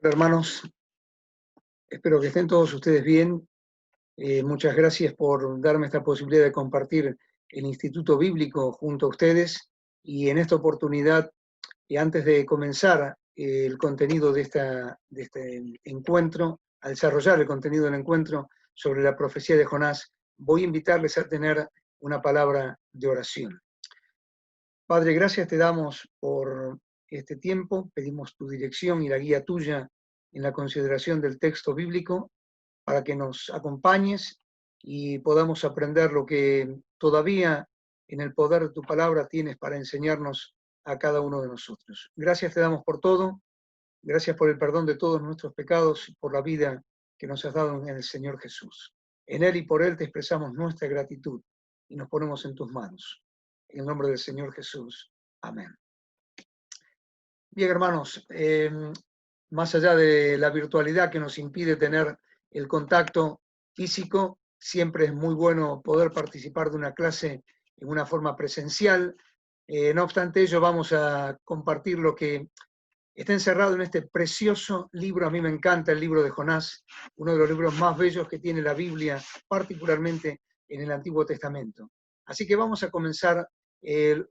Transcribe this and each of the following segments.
Hola, hermanos, espero que estén todos ustedes bien. Muchas gracias por darme esta posibilidad de compartir el Instituto Bíblico junto a ustedes. Y en esta oportunidad, y antes de comenzar el contenido de este encuentro, al desarrollar el contenido del encuentro sobre la profecía de Jonás, voy a invitarles a tener una palabra de oración. Padre, gracias te damos por este tiempo, pedimos tu dirección y la guía tuya en la consideración del texto bíblico para que nos acompañes y podamos aprender lo que todavía en el poder de tu palabra tienes para enseñarnos a cada uno de nosotros. Gracias te damos por todo, gracias por el perdón de todos nuestros pecados y por la vida que nos has dado en el Señor Jesús. En Él y por Él te expresamos nuestra gratitud y nos ponemos en tus manos. En el nombre del Señor Jesús. Amén. Bien, hermanos, más allá de la virtualidad que nos impide tener el contacto físico, siempre es muy bueno poder participar de una clase en una forma presencial. No obstante ello, vamos a compartir lo que está encerrado en este precioso libro. A mí me encanta el libro de Jonás, uno de los libros más bellos que tiene la Biblia, particularmente en el Antiguo Testamento. Así que vamos a comenzar.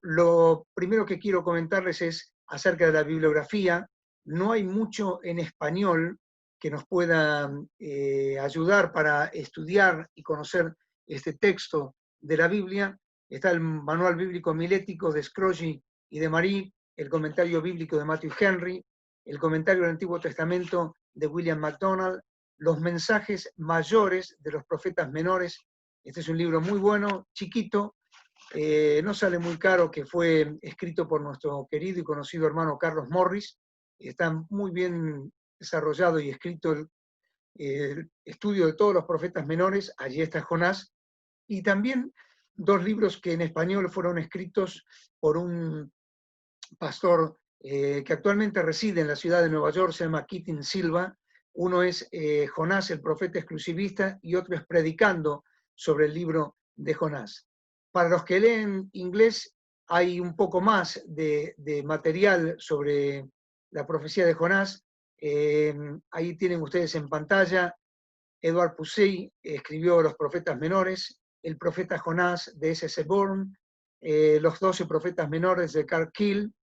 Lo primero que quiero comentarles es acerca de la bibliografía. No hay mucho en español que nos pueda ayudar para estudiar y conocer este texto de la Biblia. Está el Manual Bíblico Milético de Scroggie y de Marie, el comentario bíblico de Matthew Henry, el comentario del Antiguo Testamento de William MacDonald, los mensajes mayores de los profetas menores. Este es un libro muy bueno, chiquito, no sale muy caro, que fue escrito por nuestro querido y conocido hermano Carlos Morris. Está muy bien desarrollado y escrito el estudio de todos los profetas menores. Allí está Jonás. Y también dos libros que en español fueron escritos por un pastor que actualmente reside en la ciudad de Nueva York, se llama Keaton Silva. Uno es Jonás, el profeta exclusivista, y otro es Predicando sobre el libro de Jonás. Para los que leen inglés, hay un poco más de material sobre la profecía de Jonás. Ahí tienen ustedes en pantalla. Edward Pusey escribió Los profetas menores, El profeta Jonás de S.S. Bourne, Los 12 profetas menores de Carl Kiel,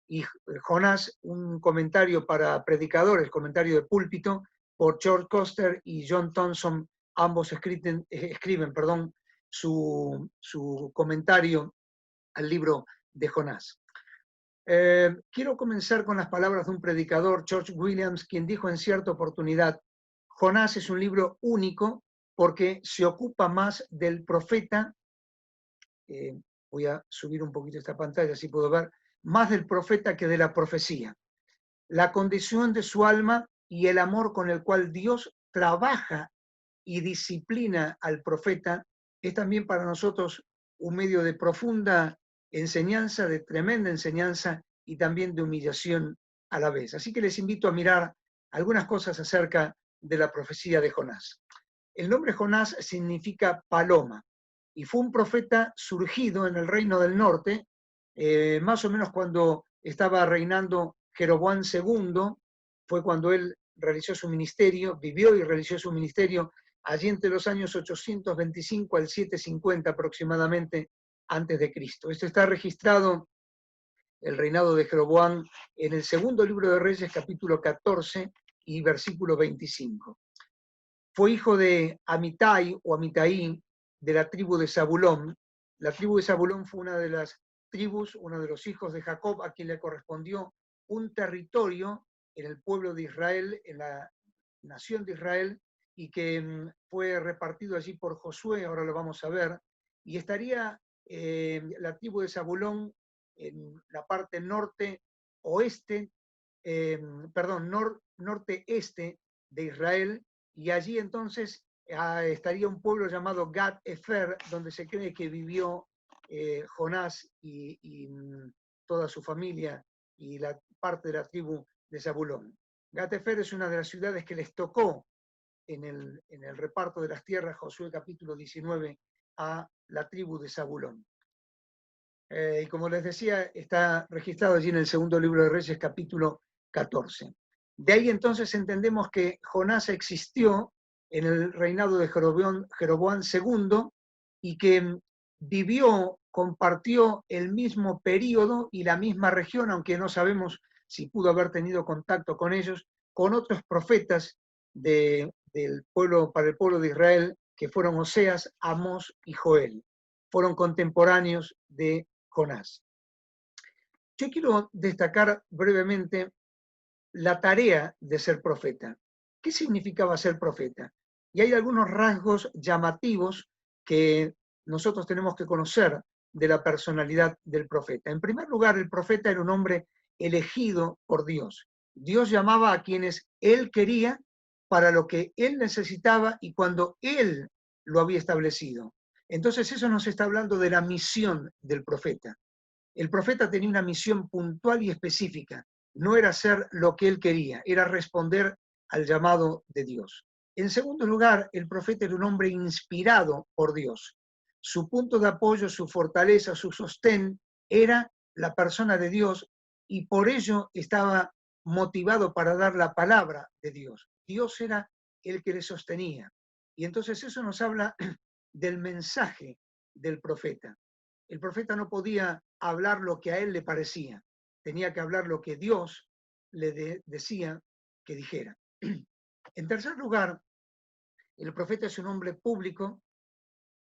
y Jonás, un comentario para predicadores, comentario de púlpito, por George Coster y John Thompson. Ambos escriben su comentario al libro de Jonás. Quiero comenzar con las palabras de un predicador, George Williams, quien dijo en cierta oportunidad: Jonás es un libro único porque se ocupa más del profeta. Voy a subir un poquito esta pantalla, así puedo ver, más del profeta que de la profecía. La condición de su alma y el amor con el cual Dios trabaja y disciplina al profeta es también para nosotros un medio de profunda enseñanza, de tremenda enseñanza y también de humillación a la vez. Así que les invito a mirar algunas cosas acerca de la profecía de Jonás. El nombre Jonás significa paloma y fue un profeta surgido en el reino del norte, más o menos cuando estaba reinando Jeroboam II. Fue cuando él realizó su ministerio, vivió y realizó su ministerio allí entre los años 825 al 750 aproximadamente antes de Cristo. Esto está registrado, el reinado de Jeroboam, en el segundo libro de Reyes, capítulo 14 y versículo 25. Fue hijo de Amitai o Amitai, de la tribu de Zabulón. La tribu de Zabulón fue una de las tribus, uno de los hijos de Jacob, a quien le correspondió un territorio en el pueblo de Israel, en la nación de Israel, y que fue repartido allí por Josué, ahora lo vamos a ver, y estaría la tribu de Zabulón en la parte norte-oeste, norte-este de Israel, y allí entonces estaría un pueblo llamado Gat Efer, donde se cree que vivió Jonás y toda su familia y la parte de la tribu de Zabulón. Gat Efer es una de las ciudades que les tocó en el reparto de las tierras, Josué capítulo 19, a la tribu de Zabulón. Y como les decía, está registrado allí en el segundo libro de Reyes, capítulo 14. De ahí entonces entendemos que Jonás existió en el reinado de Jeroboam II y que vivió, compartió el mismo periodo y la misma región, aunque no sabemos si pudo haber tenido contacto con ellos, con otros profetas del pueblo, para el pueblo de Israel, que fueron Oseas, Amós y Joel. Fueron contemporáneos de Jonás. Yo quiero destacar brevemente la tarea de ser profeta. ¿Qué significaba ser profeta? Y hay algunos rasgos llamativos que nosotros tenemos que conocer de la personalidad del profeta. En primer lugar, el profeta era un hombre elegido por Dios. Dios llamaba a quienes él quería para lo que él necesitaba y cuando él lo había establecido. Entonces eso nos está hablando de la misión del profeta. El profeta tenía una misión puntual y específica. No era hacer lo que él quería, era responder al llamado de Dios. En segundo lugar, el profeta era un hombre inspirado por Dios. Su punto de apoyo, su fortaleza, su sostén era la persona de Dios y por ello estaba motivado para dar la palabra de Dios. Dios era el que le sostenía. Y entonces eso nos habla del mensaje del profeta. El profeta no podía hablar lo que a él le parecía, tenía que hablar lo que Dios le decía que dijera. En tercer lugar, el profeta es un hombre público,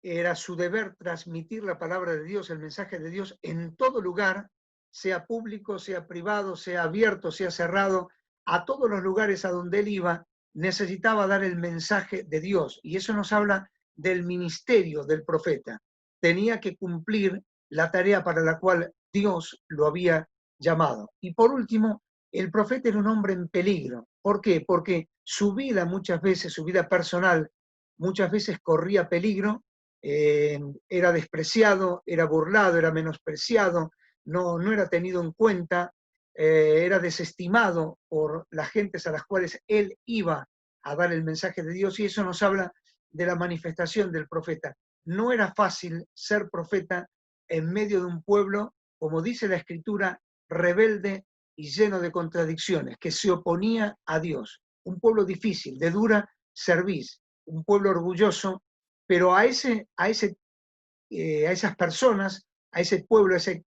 era su deber transmitir la palabra de Dios, el mensaje de Dios en todo lugar, sea público, sea privado, sea abierto, sea cerrado, a todos los lugares a donde él iba, necesitaba dar el mensaje de Dios. Y eso nos habla del ministerio del profeta. Tenía que cumplir la tarea para la cual Dios lo había llamado. Y por último, el profeta era un hombre en peligro. ¿Por qué? Porque su vida muchas veces, su vida personal, muchas veces corría peligro, era despreciado, era burlado, era menospreciado, no era tenido en cuenta, era desestimado por las gentes a las cuales él iba a dar el mensaje de Dios, y eso nos habla de la manifestación del profeta. No era fácil ser profeta en medio de un pueblo, como dice la Escritura, rebelde y lleno de contradicciones, que se oponía a Dios. Un pueblo difícil, de dura cerviz, un pueblo orgulloso, pero a esas personas, a ese pueblo, a ese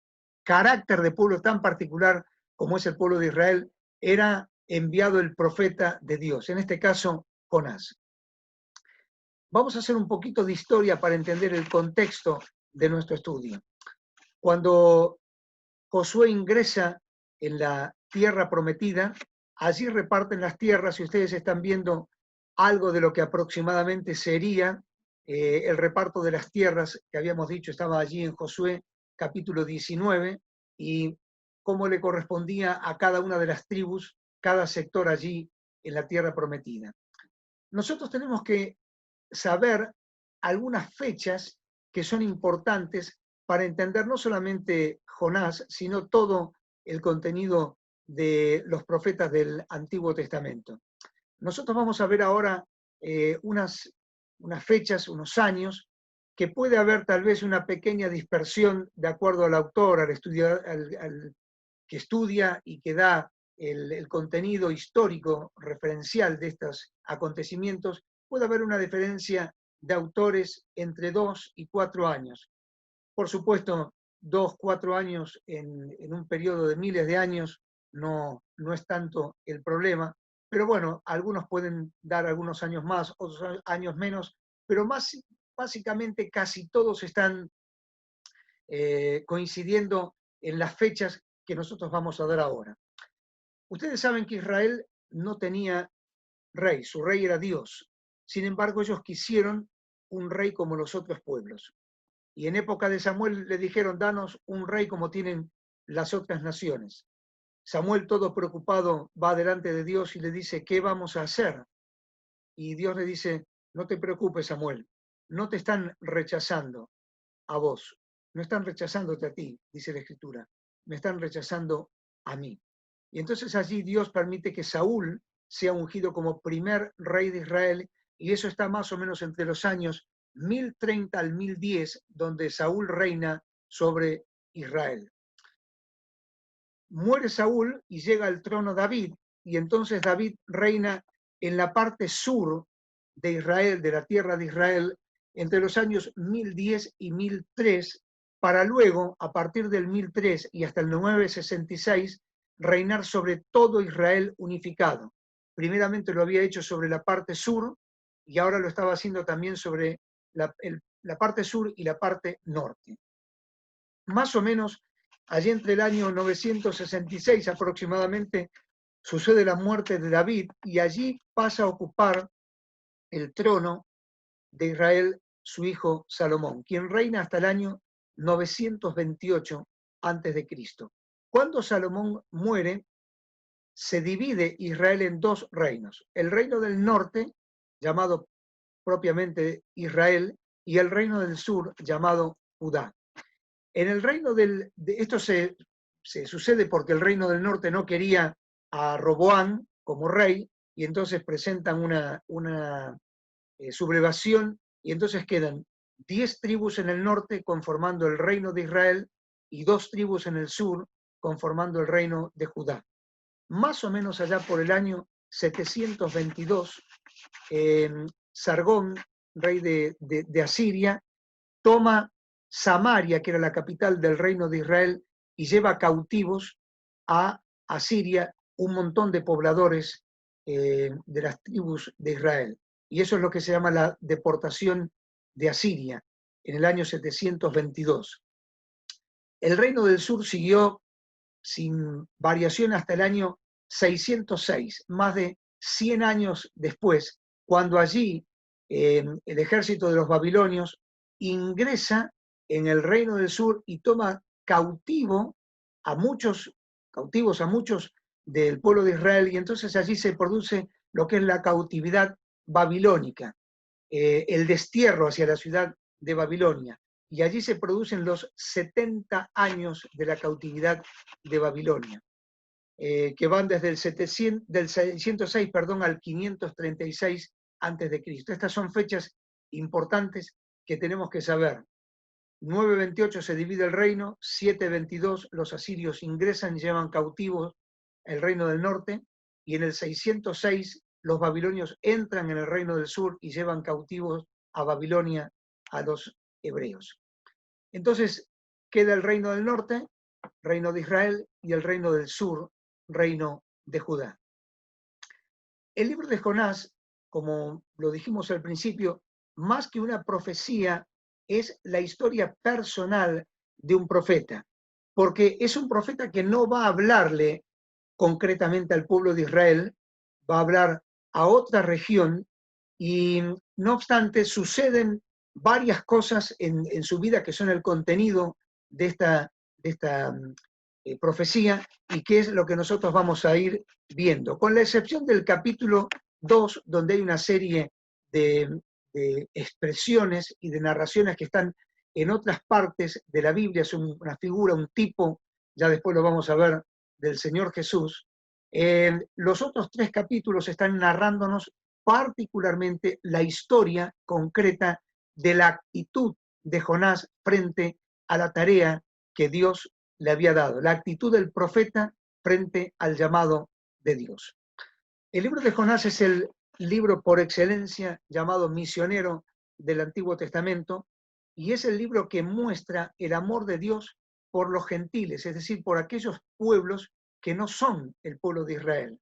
carácter de pueblo tan particular como es el pueblo de Israel, era enviado el profeta de Dios, en este caso Jonás. Vamos a hacer un poquito de historia para entender el contexto de nuestro estudio. Cuando Josué ingresa en la tierra prometida, allí reparten las tierras y ustedes están viendo algo de lo que aproximadamente sería el reparto de las tierras que habíamos dicho estaba allí en Josué capítulo 19 y cómo le correspondía a cada una de las tribus, cada sector allí en la tierra prometida. Nosotros tenemos que saber algunas fechas que son importantes para entender no solamente Jonás, sino todo el contenido de los profetas del Antiguo Testamento. Nosotros vamos a ver ahora unas fechas, unos años, que puede haber tal vez una pequeña dispersión de acuerdo al autor, al que estudia y que da el contenido histórico referencial de estos acontecimientos, puede haber una diferencia de autores entre 2 y 4 años. Por supuesto, 2, 4 años en un periodo de miles de años no es tanto el problema, pero bueno, algunos pueden dar algunos años más, otros años menos, pero básicamente casi todos están coincidiendo en las fechas que nosotros vamos a dar ahora. Ustedes saben que Israel no tenía rey, su rey era Dios. Sin embargo, ellos quisieron un rey como los otros pueblos. Y en época de Samuel le dijeron, danos un rey como tienen las otras naciones. Samuel, todo preocupado, va delante de Dios y le dice, ¿qué vamos a hacer? Y Dios le dice, no te preocupes, Samuel, no te están rechazando a vos, no están rechazándote a ti, dice la Escritura, me están rechazando a mí. Y entonces allí Dios permite que Saúl sea ungido como primer rey de Israel, y eso está más o menos entre los años 1030 al 1010, donde Saúl reina sobre Israel. Muere Saúl y llega al trono David, y entonces David reina en la parte sur de Israel, de la tierra de Israel, entre los años 1010 y 1003, para luego, a partir del 1003 y hasta el 966, reinar sobre todo Israel unificado. Primeramente lo había hecho sobre la parte sur y ahora lo estaba haciendo también sobre la parte sur y la parte norte. Más o menos, allí entre el año 966 aproximadamente, sucede la muerte de David y allí pasa a ocupar el trono de Israel su hijo Salomón, quien reina hasta el año 928 a.C. Cuando Salomón muere, se divide Israel en dos reinos. El reino del norte, llamado propiamente Israel, y el reino del sur, llamado Judá. En el reino esto se sucede porque el reino del norte no quería a Roboán como rey, y entonces presentan una sublevación, y entonces quedan 10 tribus en el norte conformando el reino de Israel y 2 tribus en el sur conformando el reino de Judá. Más o menos allá por el año 722, Sargón, rey de Asiria, toma Samaria, que era la capital del reino de Israel, y lleva cautivos a Asiria un montón de pobladores de las tribus de Israel. Y eso es lo que se llama la deportación de Asiria en el año 722. El reino del sur siguió sin variación hasta el año 606, más de 100 años después, cuando allí el ejército de los babilonios ingresa en el reino del sur y toma cautivos a muchos del pueblo de Israel, y entonces allí se produce lo que es la cautividad babilónica, el destierro hacia la ciudad de Babilonia. Y allí se producen los 70 años de la cautividad de Babilonia, que van desde del 606 al 536 a.C. Estas son fechas importantes que tenemos que saber. 928 se divide el reino, 722 los asirios ingresan y llevan cautivos el reino del norte, y en el 606 los babilonios entran en el reino del sur y llevan cautivos a Babilonia a los hebreos. Entonces queda el reino del norte, reino de Israel, y el reino del sur, reino de Judá. El libro de Jonás, como lo dijimos al principio, más que una profecía, es la historia personal de un profeta, porque es un profeta que no va a hablarle concretamente al pueblo de Israel, va a hablar a otra región, y no obstante suceden varias cosas en su vida que son el contenido de esta profecía, y que es lo que nosotros vamos a ir viendo, con la excepción del capítulo 2, donde hay una serie de expresiones y de narraciones que están en otras partes de la Biblia. Es una figura, un tipo, ya después lo vamos a ver, del Señor Jesús. Los otros 3 capítulos están narrándonos particularmente la historia concreta de la actitud de Jonás frente a la tarea que Dios le había dado, la actitud del profeta frente al llamado de Dios. El libro de Jonás es el libro por excelencia llamado misionero del Antiguo Testamento, y es el libro que muestra el amor de Dios por los gentiles, es decir, por aquellos pueblos que no son el pueblo de Israel.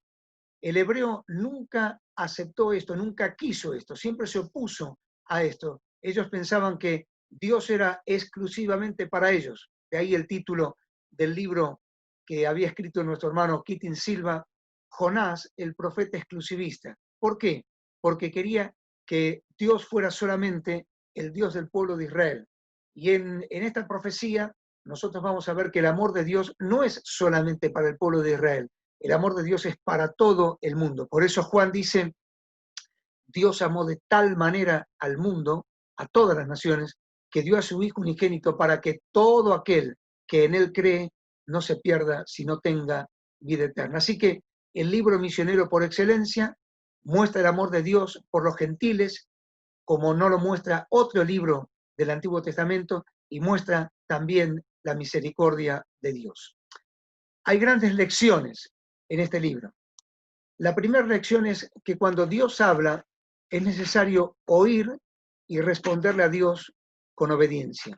El hebreo nunca aceptó esto, nunca quiso esto, siempre se opuso a esto. Ellos pensaban que Dios era exclusivamente para ellos. De ahí el título del libro que había escrito nuestro hermano Keating Silva, Jonás, el profeta exclusivista. ¿Por qué? Porque quería que Dios fuera solamente el Dios del pueblo de Israel. Y en esta profecía nosotros vamos a ver que el amor de Dios no es solamente para el pueblo de Israel, el amor de Dios es para todo el mundo. Por eso Juan dice, Dios amó de tal manera al mundo, a todas las naciones, que dio a su Hijo unigénito para que todo aquel que en él cree no se pierda, sino tenga vida eterna. Así que el libro misionero por excelencia muestra el amor de Dios por los gentiles, como no lo muestra otro libro del Antiguo Testamento, y muestra también la misericordia de Dios. Hay grandes lecciones en este libro. La primera lección es que cuando Dios habla, es necesario oír y responderle a Dios con obediencia.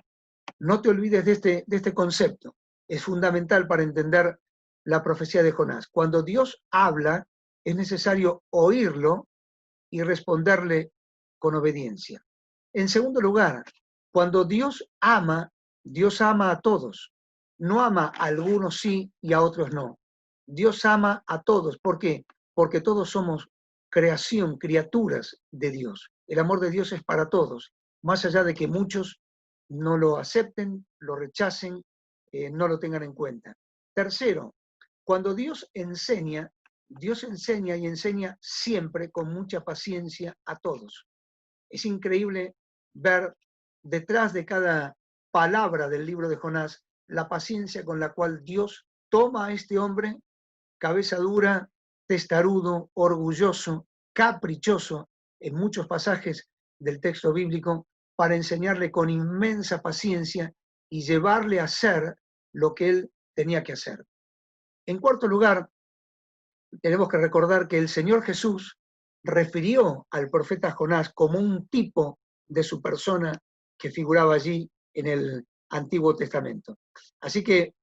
No te olvides de este concepto. Es fundamental para entender la profecía de Jonás. Cuando Dios habla, es necesario oírlo y responderle con obediencia. En segundo lugar, cuando Dios ama a todos. No ama a algunos sí y a otros no. Dios ama a todos. ¿Por qué? Porque todos somos creación, criaturas de Dios. El amor de Dios es para todos, más allá de que muchos no lo acepten, lo rechacen, no lo tengan en cuenta. Tercero, cuando Dios enseña y enseña siempre con mucha paciencia a todos. Es increíble ver detrás de cada palabra del libro de Jonás la paciencia con la cual Dios toma a este hombre, cabeza dura, testarudo, orgulloso, caprichoso, en muchos pasajes del texto bíblico, para enseñarle con inmensa paciencia y llevarle a hacer lo que él tenía que hacer. En cuarto lugar, tenemos que recordar que el Señor Jesús refirió al profeta Jonás como un tipo de su persona que figuraba allí en el Antiguo Testamento. Así que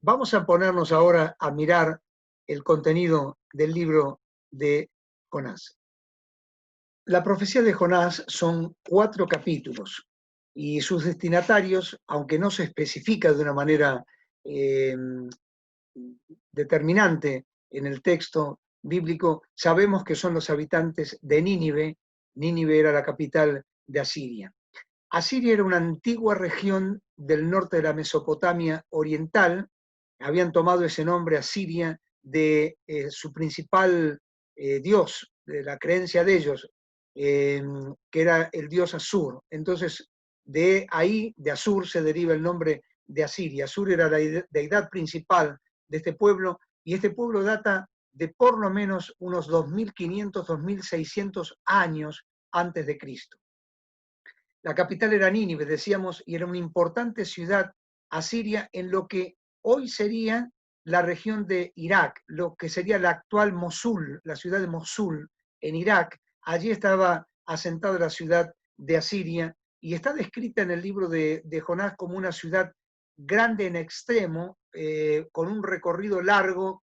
vamos a ponernos ahora a mirar el contenido del libro de Jonás. La profecía de Jonás son 4 capítulos y sus destinatarios, aunque no se especifica de una manera determinante en el texto bíblico, sabemos que son los habitantes de Nínive. Nínive era la capital de Asiria. Asiria era una antigua región del norte de la Mesopotamia oriental. Habían tomado ese nombre Asiria de su principal dios, de la creencia de ellos, que era el dios Asur. Entonces, de ahí, de Asur, se deriva el nombre de Asiria. Asur era la deidad principal de este pueblo, y este pueblo data de por lo menos unos 2500, 2600 años antes de Cristo. La capital era Nínive, decíamos, y era una importante ciudad asiria en lo que hoy sería la región de Irak, lo que sería la actual Mosul, la ciudad de Mosul en Irak. Allí estaba asentada la ciudad de Asiria y está descrita en el libro de Jonás como una ciudad grande en extremo, con un recorrido largo,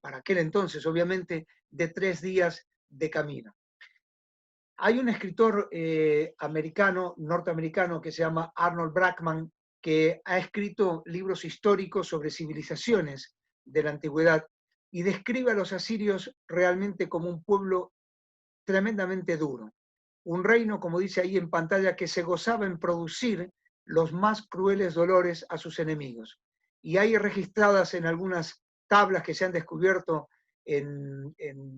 para aquel entonces, obviamente, de 3 días de camino. Hay un escritor norteamericano, que se llama Arnold Brackman, que ha escrito libros históricos sobre civilizaciones de la antigüedad y describe a los asirios realmente como un pueblo tremendamente duro. Un reino, como dice ahí en pantalla, que se gozaba en producir los más crueles dolores a sus enemigos. Y hay registradas en algunas tablas que se han descubierto en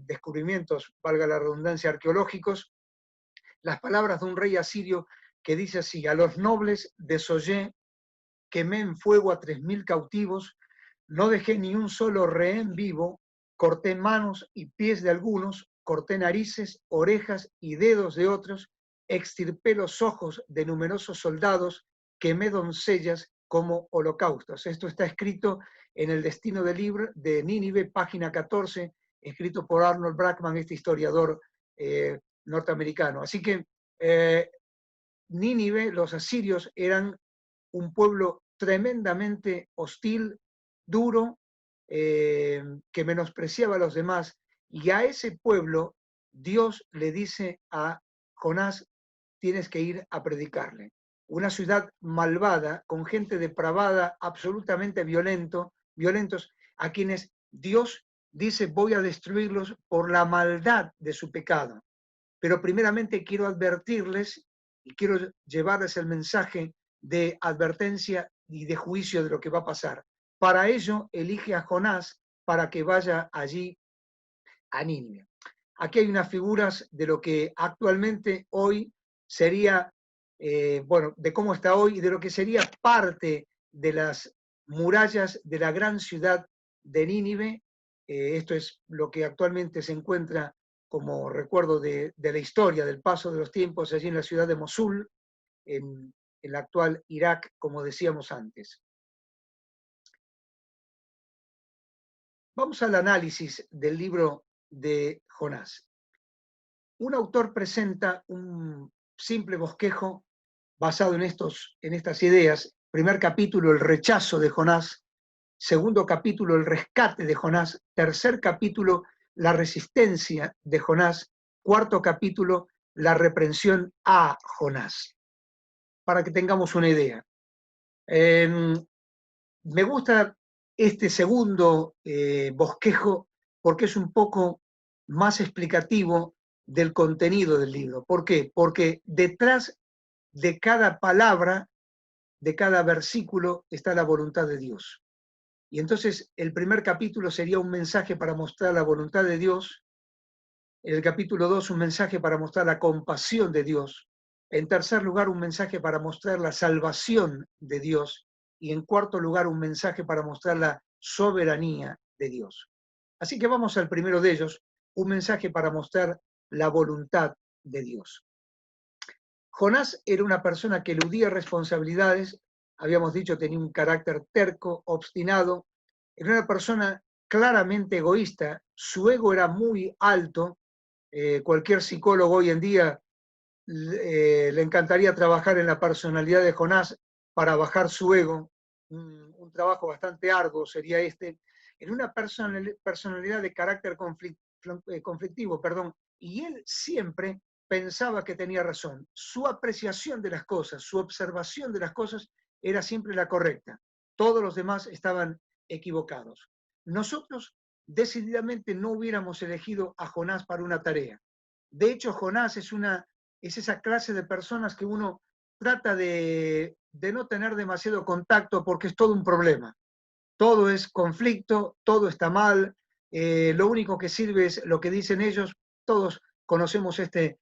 descubrimientos, valga la redundancia, arqueológicos, las palabras de un rey asirio que dice así: a los nobles desollé, quemé en fuego a 3000 cautivos, no dejé ni un solo rehén vivo, corté manos y pies de algunos, corté narices, orejas y dedos de otros, extirpé los ojos de numerosos soldados, quemé doncellas como holocaustos. Esto está escrito en El destino del libro de Nínive, página 14, escrito por Arnold Brackman, este historiador norteamericano. Así que Nínive, los asirios, eran un pueblo tremendamente hostil, duro, que menospreciaba a los demás, y a ese pueblo Dios le dice a Jonás: tienes que ir a predicarle. Una ciudad malvada, con gente depravada, absolutamente violentos, a quienes Dios dice: voy a destruirlos por la maldad de su pecado. Pero primeramente quiero advertirles y quiero llevarles el mensaje de advertencia y de juicio de lo que va a pasar. Para ello elige a Jonás para que vaya allí a Nínive. Aquí hay unas figuras de lo que actualmente hoy sería, de cómo está hoy y de lo que sería parte de las murallas de la gran ciudad de Nínive. Esto es lo que actualmente se encuentra como recuerdo de la historia, del paso de los tiempos allí en la ciudad de Mosul, en el actual Irak, como decíamos antes. Vamos al análisis del libro de Jonás. Un autor presenta un simple bosquejo basado en estas ideas. Primer capítulo, el rechazo de Jonás. Segundo capítulo, el rescate de Jonás. Tercer capítulo, la resistencia de Jonás. Cuarto capítulo, la reprensión a Jonás. Para que tengamos una idea. Me gusta este segundo bosquejo porque es un poco más explicativo del contenido del libro. ¿Por qué? Porque detrás de cada palabra, de cada versículo, está la voluntad de Dios. Y entonces el primer capítulo sería un mensaje para mostrar la voluntad de Dios. En el capítulo 2, un mensaje para mostrar la compasión de Dios. En tercer lugar, un mensaje para mostrar la salvación de Dios. Y en cuarto lugar, un mensaje para mostrar la soberanía de Dios. Así que vamos al primero de ellos, un mensaje para mostrar la voluntad de Dios. Jonás era una persona que eludía responsabilidades, habíamos dicho, tenía un carácter terco, obstinado, era una persona claramente egoísta, su ego era muy alto. Cualquier psicólogo hoy en día le encantaría trabajar en la personalidad de Jonás para bajar su ego. Un trabajo bastante arduo sería este. En una personalidad de carácter conflictivo, y él siempre pensaba que tenía razón. Su apreciación de las cosas, su observación de las cosas era siempre la correcta. Todos los demás estaban equivocados. Nosotros decididamente no hubiéramos elegido a Jonás para una tarea. De hecho, Jonás es esa clase de personas que uno trata de no tener demasiado contacto porque es todo un problema. Todo es conflicto, todo está mal, lo único que sirve es lo que dicen ellos. Todos conocemos este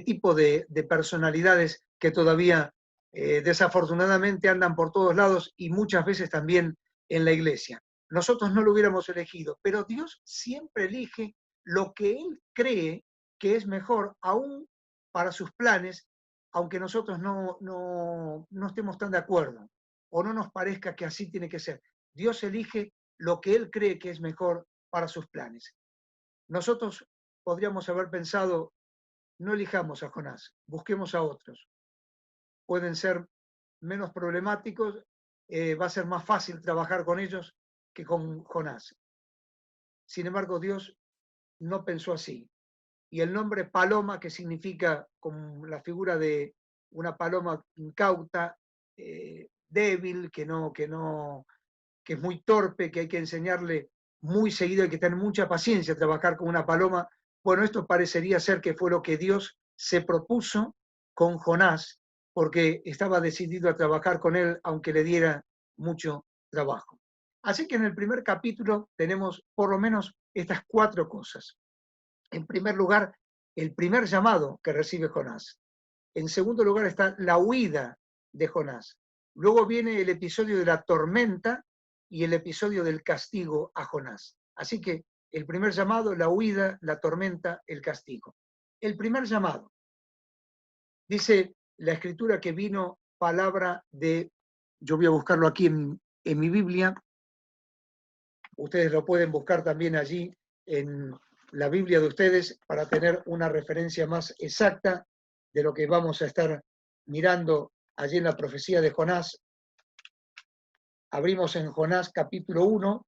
tipo de personalidades que todavía desafortunadamente andan por todos lados y muchas veces también en la iglesia. Nosotros no lo hubiéramos elegido, pero Dios siempre elige lo que Él cree que es mejor, aún para sus planes, aunque nosotros no estemos tan de acuerdo o no nos parezca que así tiene que ser. Dios elige lo que Él cree que es mejor para sus planes. Nosotros podríamos haber pensado, no elijamos a Jonás, busquemos a otros. Pueden ser menos problemáticos, va a ser más fácil trabajar con ellos que con Jonás. Sin embargo, Dios no pensó así. Y el nombre Paloma, que significa como la figura de una paloma incauta, débil, que es muy torpe, que hay que enseñarle muy seguido, hay que tener mucha paciencia a trabajar con una paloma. Bueno, esto parecería ser que fue lo que Dios se propuso con Jonás, porque estaba decidido a trabajar con él, aunque le diera mucho trabajo. Así que en el primer capítulo tenemos por lo menos estas 4 cosas. En primer lugar, el primer llamado que recibe Jonás. En segundo lugar está la huida de Jonás. Luego viene el episodio de la tormenta y el episodio del castigo a Jonás. Así que el primer llamado, la huida, la tormenta, el castigo. El primer llamado. Dice la escritura que vino palabra de, yo voy a buscarlo aquí en mi Biblia, ustedes lo pueden buscar también allí en la Biblia de ustedes para tener una referencia más exacta de lo que vamos a estar mirando allí en la profecía de Jonás. Abrimos en Jonás capítulo 1,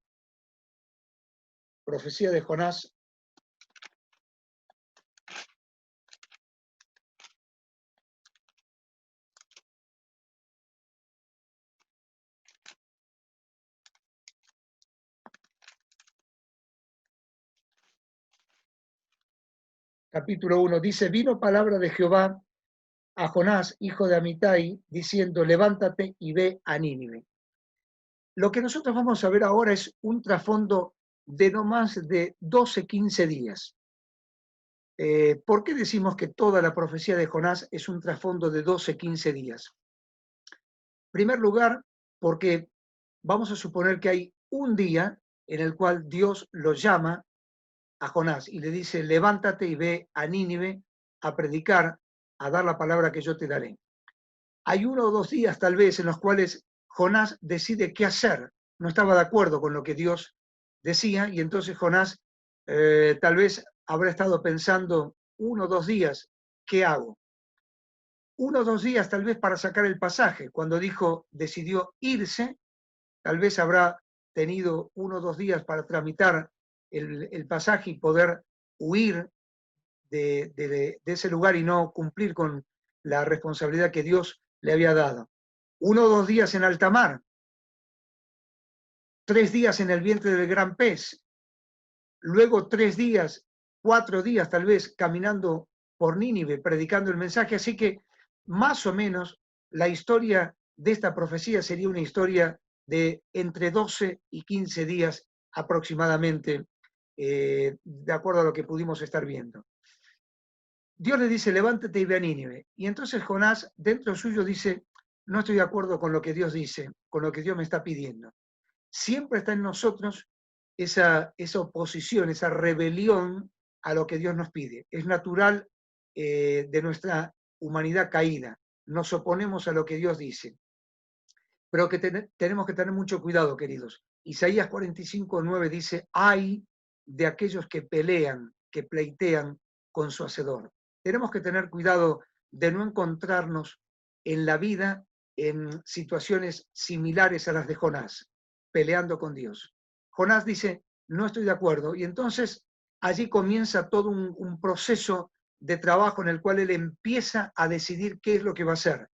profecía de Jonás. Capítulo 1 dice, vino palabra de Jehová a Jonás, hijo de Amitai, diciendo, levántate y ve a Nínive. Lo que nosotros vamos a ver ahora es un trasfondo de no más de 12, 15 días. ¿Por qué decimos que toda la profecía de Jonás es un trasfondo de 12, 15 días? En primer lugar, porque vamos a suponer que hay un día en el cual Dios lo llama a Jonás y le dice, levántate y ve a Nínive a predicar, a dar la palabra que yo te daré. Hay 1 o 2 días tal vez en los cuales Jonás decide qué hacer. No estaba de acuerdo con lo que Dios decía, y entonces Jonás tal vez habrá estado pensando 1 o 2 días, ¿qué hago? 1 o 2 días tal vez para sacar el pasaje. Cuando decidió irse, tal vez habrá tenido 1 o 2 días para tramitar el pasaje y poder huir de ese lugar y no cumplir con la responsabilidad que Dios le había dado. 1 o 2 días en alta mar, 3 días en el vientre del gran pez, luego 3 días, 4 días tal vez caminando por Nínive, predicando el mensaje. Así que más o menos la historia de esta profecía sería una historia de entre 12 y 15 días aproximadamente, de acuerdo a lo que pudimos estar viendo. Dios le dice, levántate y ve a Nínive. Y entonces Jonás, dentro suyo, dice, no estoy de acuerdo con lo que Dios dice, con lo que Dios me está pidiendo. Siempre está en nosotros esa oposición, esa rebelión a lo que Dios nos pide. Es natural de nuestra humanidad caída. Nos oponemos a lo que Dios dice. Pero que tenemos que tener mucho cuidado, queridos. Isaías 45:9 dice, ay de aquellos que pelean, que pleitean con su hacedor. Tenemos que tener cuidado de no encontrarnos en la vida en situaciones similares a las de Jonás, peleando con Dios. Jonás dice, no estoy de acuerdo, y entonces allí comienza todo un proceso de trabajo en el cual él empieza a decidir qué es lo que va a hacer.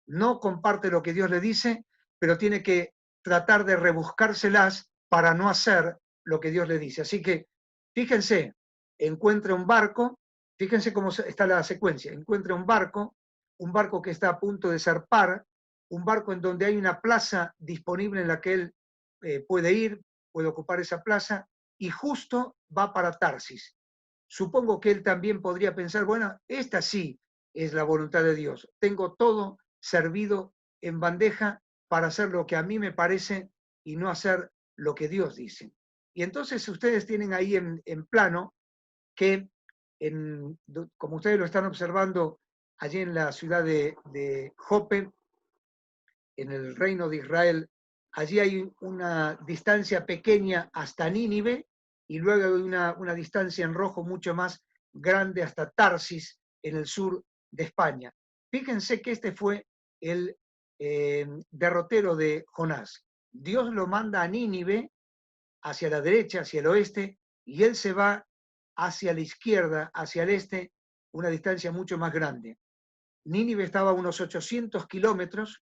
No comparte lo que Dios le dice, pero tiene que tratar de rebuscárselas para no hacer lo que Dios le dice. Así que, fíjense, encuentra un barco, fíjense cómo está la secuencia, encuentra un barco que está a punto de zarpar, un barco en donde hay una plaza disponible en la que él puede ir, puede ocupar esa plaza, y justo va para Tarsis. Supongo que él también podría pensar, bueno, esta sí es la voluntad de Dios. Tengo todo servido en bandeja para hacer lo que a mí me parece y no hacer lo que Dios dice. Y entonces ustedes tienen ahí en plano que, como ustedes lo están observando allí en la ciudad de Jope, en el reino de Israel, allí hay una distancia pequeña hasta Nínive y luego hay una distancia en rojo mucho más grande hasta Tarsis, en el sur de España. Fíjense que este fue el derrotero de Jonás. Dios lo manda a Nínive, hacia la derecha, hacia el oeste, y él se va hacia la izquierda, hacia el este, una distancia mucho más grande. Nínive estaba a unos 800 kilómetros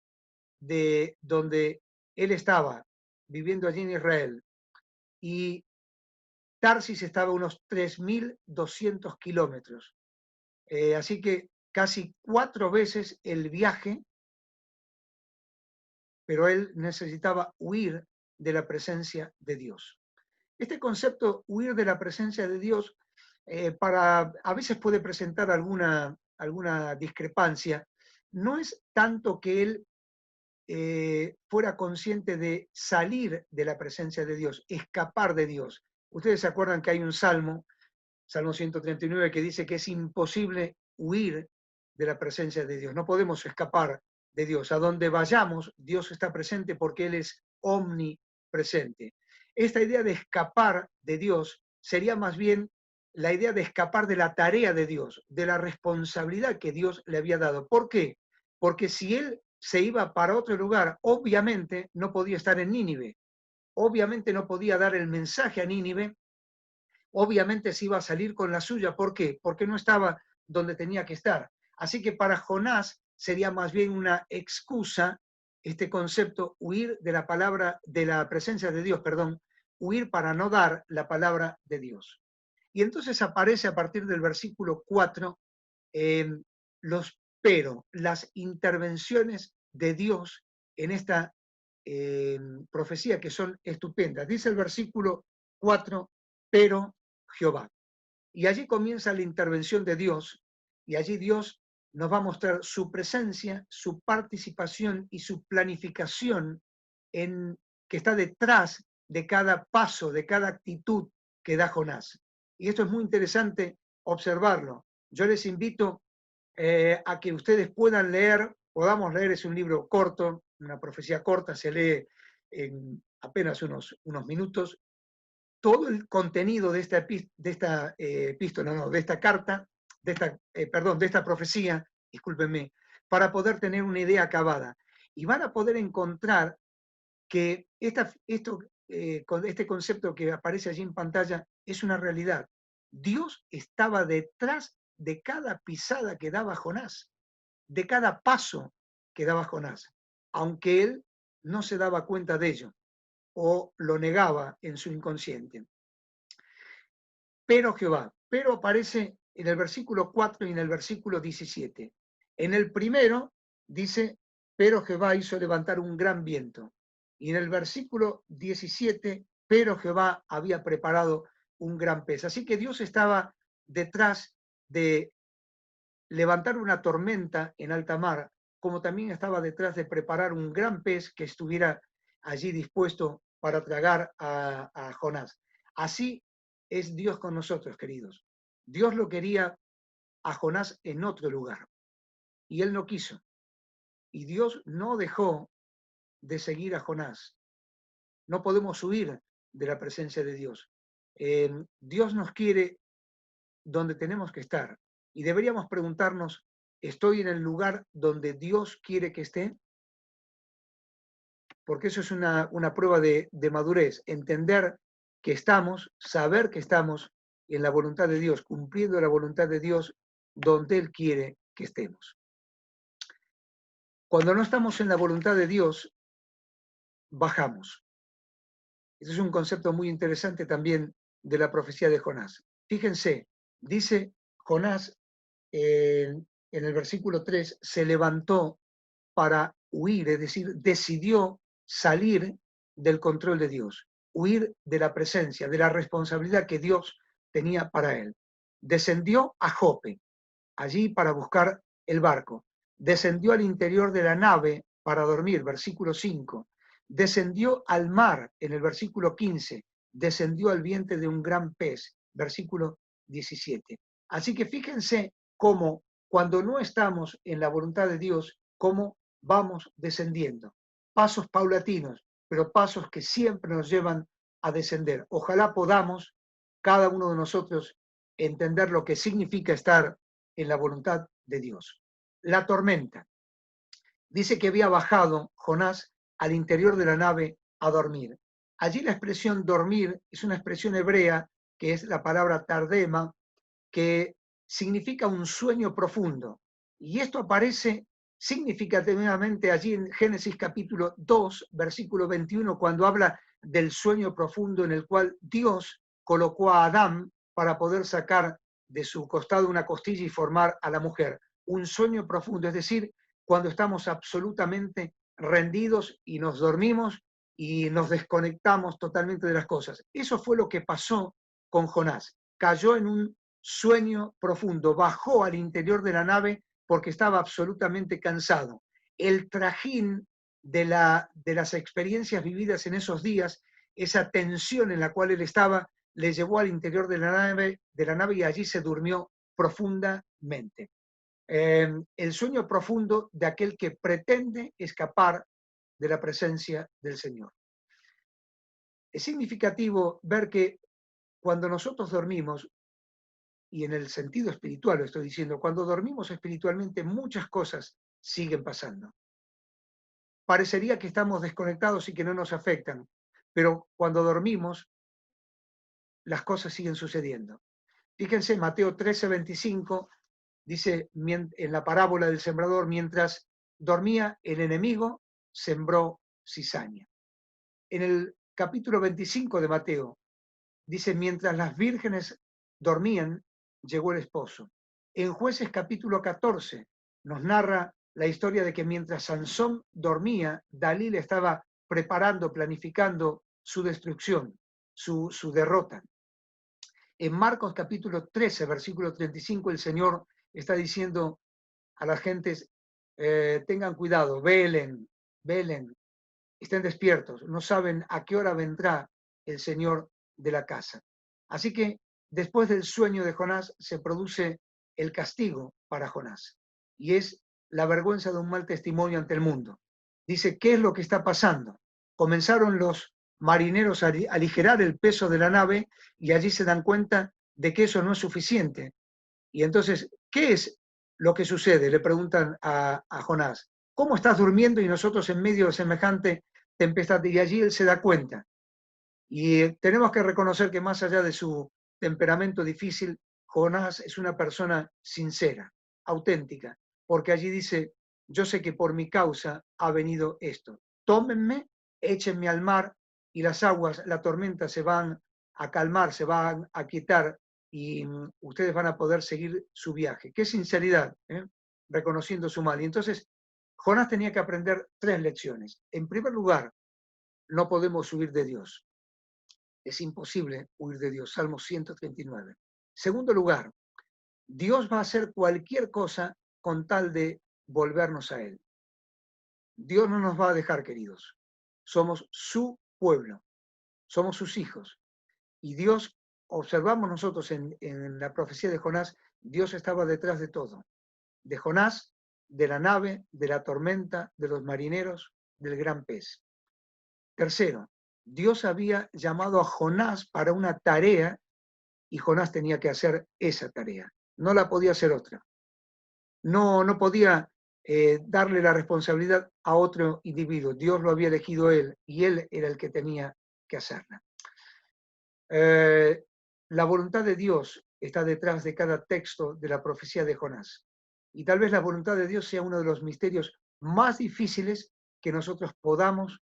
de donde él estaba viviendo allí en Israel, y Tarsis estaba a unos 3.200 kilómetros. Así que casi 4 veces el viaje, pero él necesitaba huir de la presencia de Dios. Este concepto, huir de la presencia de Dios, a veces puede presentar alguna discrepancia. No es tanto que él fuera consciente de salir de la presencia de Dios, escapar de Dios. Ustedes se acuerdan que hay un Salmo 139, que dice que es imposible huir de la presencia de Dios. No podemos escapar de Dios. A donde vayamos, Dios está presente porque Él es omnipresente. Esta idea de escapar de Dios sería más bien la idea de escapar de la tarea de Dios, de la responsabilidad que Dios le había dado. ¿Por qué? Porque si Él se iba para otro lugar, obviamente no podía estar en Nínive, obviamente no podía dar el mensaje a Nínive, obviamente se iba a salir con la suya. ¿Por qué? Porque no estaba donde tenía que estar. Así que para Jonás sería más bien una excusa este concepto, huir de la palabra, de la presencia de Dios, perdón, huir para no dar la palabra de Dios. Y entonces aparece a partir del versículo 4 las intervenciones de Dios en esta profecía, que son estupendas. Dice el versículo 4, pero Jehová. Y allí comienza la intervención de Dios, y allí Dios nos va a mostrar su presencia, su participación y su planificación que está detrás de cada paso, de cada actitud que da Jonás. Y esto es muy interesante observarlo. Yo les invito a que ustedes podamos leer, es un libro corto, una profecía corta, se lee en apenas unos minutos, todo el contenido de esta epístola, no, de esta carta, de esta profecía, discúlpenme, para poder tener una idea acabada. Y van a poder encontrar que este concepto que aparece allí en pantalla es una realidad. Dios estaba detrás de cada pisada que daba Jonás, de cada paso que daba Jonás, aunque él no se daba cuenta de ello o lo negaba en su inconsciente. Pero aparece en el versículo 4 y en el versículo 17. En el primero dice, pero Jehová hizo levantar un gran viento. Y en el versículo 17, pero Jehová había preparado un gran pez. Así que Dios estaba detrás de levantar una tormenta en alta mar, como también estaba detrás de preparar un gran pez que estuviera allí dispuesto para tragar a Jonás. Así es Dios con nosotros, queridos. Dios lo quería a Jonás en otro lugar y él no quiso. Y Dios no dejó de seguir a Jonás. No podemos huir de la presencia de Dios. Dios nos quiere donde tenemos que estar. Y deberíamos preguntarnos, ¿estoy en el lugar donde Dios quiere que esté? Porque eso es una prueba de madurez, entender que estamos, saber que estamos en la voluntad de Dios, cumpliendo la voluntad de Dios donde Él quiere que estemos. Cuando no estamos en la voluntad de Dios, bajamos. Ese es un concepto muy interesante también de la profecía de Jonás. Fíjense, dice Jonás en el versículo 3, se levantó para huir, es decir, decidió salir del control de Dios, huir de la presencia, de la responsabilidad que Dios tenía para él. Descendió a Jope, allí para buscar el barco. Descendió al interior de la nave para dormir, versículo 5. Descendió al mar, en el versículo 15. Descendió al vientre de un gran pez, versículo 17. Así que fíjense cómo cuando no estamos en la voluntad de Dios, cómo vamos descendiendo. Pasos paulatinos, pero pasos que siempre nos llevan a descender. Ojalá podamos, cada uno de nosotros, entender lo que significa estar en la voluntad de Dios. La tormenta. Dice que había bajado Jonás al interior de la nave a dormir. Allí la expresión dormir es una expresión hebrea que es la palabra tardema, que significa un sueño profundo. Y esto aparece significativamente allí en Génesis capítulo 2, versículo 21, cuando habla del sueño profundo en el cual Dios colocó a Adán para poder sacar de su costado una costilla y formar a la mujer. Un sueño profundo, es decir, cuando estamos absolutamente rendidos y nos dormimos y nos desconectamos totalmente de las cosas. Eso fue lo que pasó con Jonás. Cayó en un sueño profundo, bajó al interior de la nave porque estaba absolutamente cansado. El trajín de las experiencias vividas en esos días, esa tensión en la cual él estaba, le llevó al interior de la nave y allí se durmió profundamente. El sueño profundo de aquel que pretende escapar de la presencia del Señor. Es significativo ver que cuando nosotros dormimos, y en el sentido espiritual lo estoy diciendo, cuando dormimos espiritualmente muchas cosas siguen pasando. Parecería que estamos desconectados y que no nos afectan, pero cuando dormimos las cosas siguen sucediendo. Fíjense, Mateo 13:25 dice en la parábola del sembrador, mientras dormía el enemigo, sembró cizaña. En el capítulo 25 de Mateo dice, mientras las vírgenes dormían, llegó el esposo. En Jueces capítulo 14 nos narra la historia de que mientras Sansón dormía, Dalila estaba preparando, planificando su destrucción, su derrota. En Marcos capítulo 13, versículo 35, el Señor está diciendo a las gentes, tengan cuidado, velen, estén despiertos, no saben a qué hora vendrá el Señor de la casa. Así que después del sueño de Jonás se produce el castigo para Jonás y es la vergüenza de un mal testimonio ante el mundo. Dice, ¿qué es lo que está pasando? Comenzaron los marineros a aligerar el peso de la nave y allí se dan cuenta de que eso no es suficiente. Y entonces, ¿qué es lo que sucede? Le preguntan a Jonás. ¿Cómo estás durmiendo y nosotros en medio de semejante tempestad? Y allí él se da cuenta. Y tenemos que reconocer que más allá de su temperamento difícil, Jonás es una persona sincera, auténtica, porque allí dice, yo sé que por mi causa ha venido esto. Tómenme, échenme al mar y las aguas, la tormenta se van a calmar, se van a quietar y ustedes van a poder seguir su viaje. Qué sinceridad, reconociendo su mal. Y entonces, Jonás tenía que aprender 3 lecciones. En primer lugar, no podemos huir de Dios. Es imposible huir de Dios. Salmo 139. Segundo lugar, Dios va a hacer cualquier cosa con tal de volvernos a Él. Dios no nos va a dejar, queridos. Somos su pueblo, somos sus hijos. Y Dios, observamos nosotros en la profecía de Jonás, Dios estaba detrás de todo. De Jonás, de la nave, de la tormenta, de los marineros, del gran pez. Tercero, Dios había llamado a Jonás para una tarea y Jonás tenía que hacer esa tarea. No la podía hacer otra. No podía darle la responsabilidad a otro individuo. Dios lo había elegido él y él era el que tenía que hacerla. La voluntad de Dios está detrás de cada texto de la profecía de Jonás. Y tal vez la voluntad de Dios sea uno de los misterios más difíciles que nosotros podamos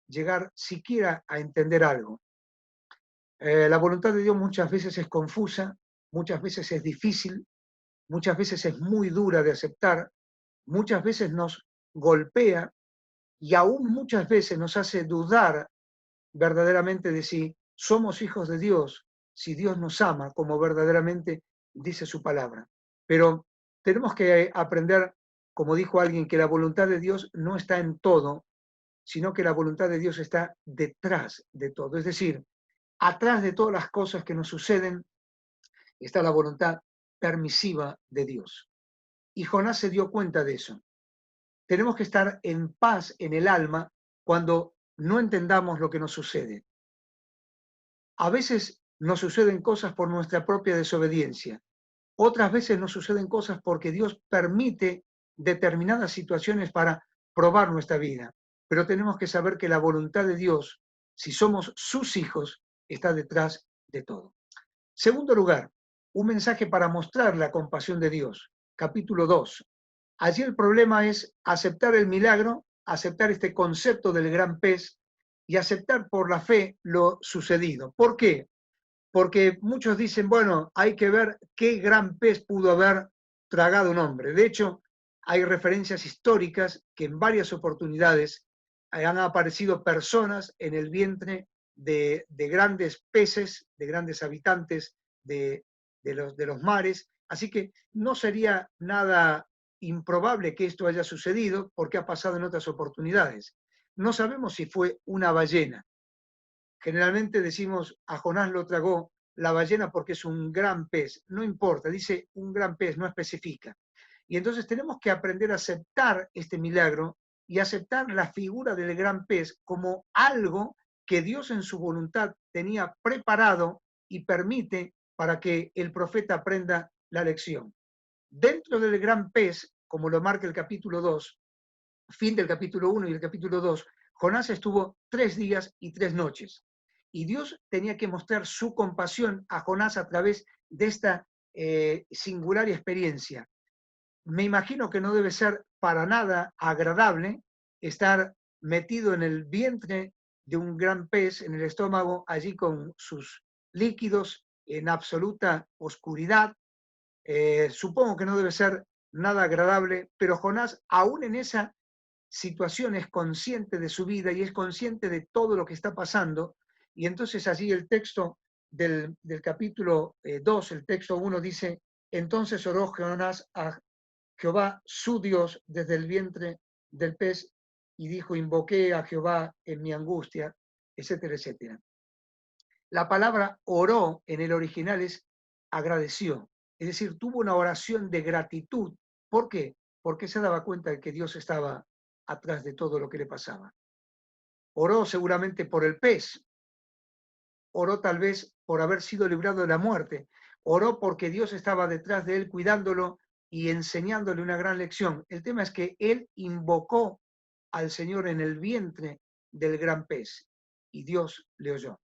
llegar siquiera a entender algo. La voluntad de Dios muchas veces es confusa, muchas veces es difícil, muchas veces es muy dura de aceptar, muchas veces nos golpea y aún muchas veces nos hace dudar verdaderamente de si somos hijos de Dios, si Dios nos ama como verdaderamente dice su palabra. Pero tenemos que aprender, como dijo alguien, que la voluntad de Dios no está en todo, sino que la voluntad de Dios está detrás de todo. Es decir, atrás de todas las cosas que nos suceden está la voluntad permisiva de Dios. Y Jonás se dio cuenta de eso. Tenemos que estar en paz en el alma cuando no entendamos lo que nos sucede. A veces nos suceden cosas por nuestra propia desobediencia. Otras veces nos suceden cosas porque Dios permite determinadas situaciones para probar nuestra vida. Pero tenemos que saber que la voluntad de Dios, si somos sus hijos, está detrás de todo. Segundo lugar, un mensaje para mostrar la compasión de Dios. Capítulo 2. Allí el problema es aceptar el milagro, aceptar este concepto del gran pez y aceptar por la fe lo sucedido. ¿Por qué? Porque muchos dicen, bueno, hay que ver qué gran pez pudo haber tragado un hombre. De hecho, hay referencias históricas que en varias oportunidades han aparecido personas en el vientre de grandes peces, de grandes habitantes de los mares. Así que no sería nada improbable que esto haya sucedido porque ha pasado en otras oportunidades. No sabemos si fue una ballena. Generalmente decimos a Jonás lo tragó la ballena porque es un gran pez. No importa, dice un gran pez, no especifica. Y entonces tenemos que aprender a aceptar este milagro y aceptar la figura del gran pez como algo que Dios en su voluntad tenía preparado y permite para que el profeta aprenda la lección. Dentro del gran pez, como lo marca el capítulo 2, fin del capítulo 1 y el capítulo 2, Jonás estuvo 3 días y 3 noches. Y Dios tenía que mostrar su compasión a Jonás a través de esta singular experiencia. Me imagino que no debe ser para nada agradable estar metido en el vientre de un gran pez, en el estómago, allí con sus líquidos en absoluta oscuridad. Supongo que no debe ser nada agradable, pero Jonás, aún en esa situación, es consciente de su vida y es consciente de todo lo que está pasando. Y entonces allí el texto del capítulo 2, el texto 1 dice, entonces oró Jonás a Jehová su Dios desde el vientre del pez y dijo, invoqué a Jehová en mi angustia, etcétera, etcétera. La palabra oró en el original es agradeció, es decir, tuvo una oración de gratitud. ¿Por qué? Porque se daba cuenta de que Dios estaba atrás de todo lo que le pasaba. Oró seguramente por el pez, oró tal vez por haber sido librado de la muerte, oró porque Dios estaba detrás de él cuidándolo y enseñándole una gran lección. El tema es que él invocó al Señor en el vientre del gran pez y Dios le oyó.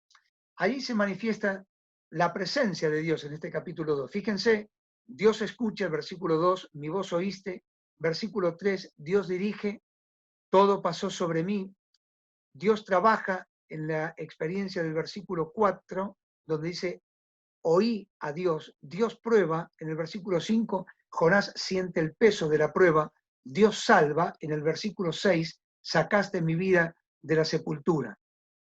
Allí se manifiesta la presencia de Dios en este capítulo 2. Fíjense, Dios escucha, versículo 2, mi voz oíste, versículo 3, Dios dirige, todo pasó sobre mí, Dios trabaja en la experiencia del versículo 4, donde dice, oí a Dios, Dios prueba, en el versículo 5, Jonás siente el peso de la prueba, Dios salva, en el versículo 6, sacaste mi vida de la sepultura.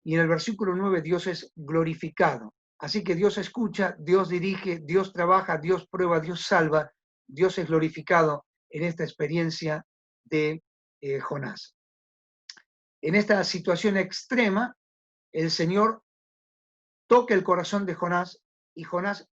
Y en el versículo 9, Dios es glorificado. Así que Dios escucha, Dios dirige, Dios trabaja, Dios prueba, Dios salva, Dios es glorificado en esta experiencia de Jonás. En esta situación extrema, el Señor toca el corazón de Jonás y Jonás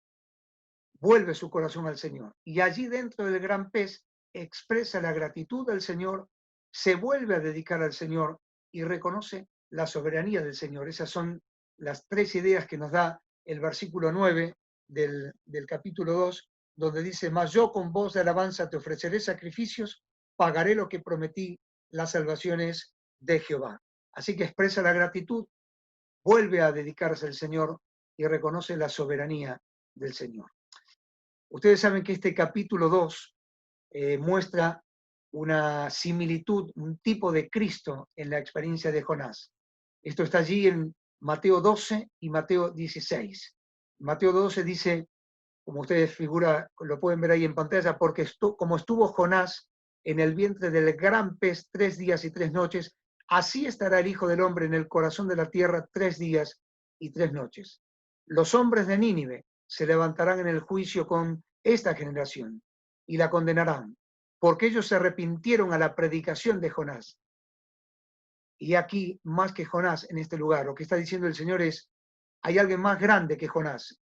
vuelve su corazón al Señor. Y allí dentro del gran pez expresa la gratitud al Señor, se vuelve a dedicar al Señor y reconoce la soberanía del Señor. Esas son las tres ideas que nos da el versículo 9 del capítulo 2, donde dice, mas yo con voz de alabanza te ofreceré sacrificios, pagaré lo que prometí, las salvaciones de Jehová. Así que expresa la gratitud, vuelve a dedicarse al Señor y reconoce la soberanía del Señor. Ustedes saben que este capítulo 2 muestra una similitud, un tipo de Cristo en la experiencia de Jonás. Esto está allí en Mateo 12 y Mateo 16. Mateo 12 dice, como ustedes lo pueden ver ahí en pantalla, porque como estuvo Jonás en el vientre del gran pez 3 días y 3 noches, así estará el Hijo del Hombre en el corazón de la tierra 3 días y 3 noches. Los hombres de Nínive se levantarán en el juicio con esta generación y la condenarán, porque ellos se arrepintieron a la predicación de Jonás. Y aquí, más que Jonás en este lugar, lo que está diciendo el Señor es, hay alguien más grande que Jonás.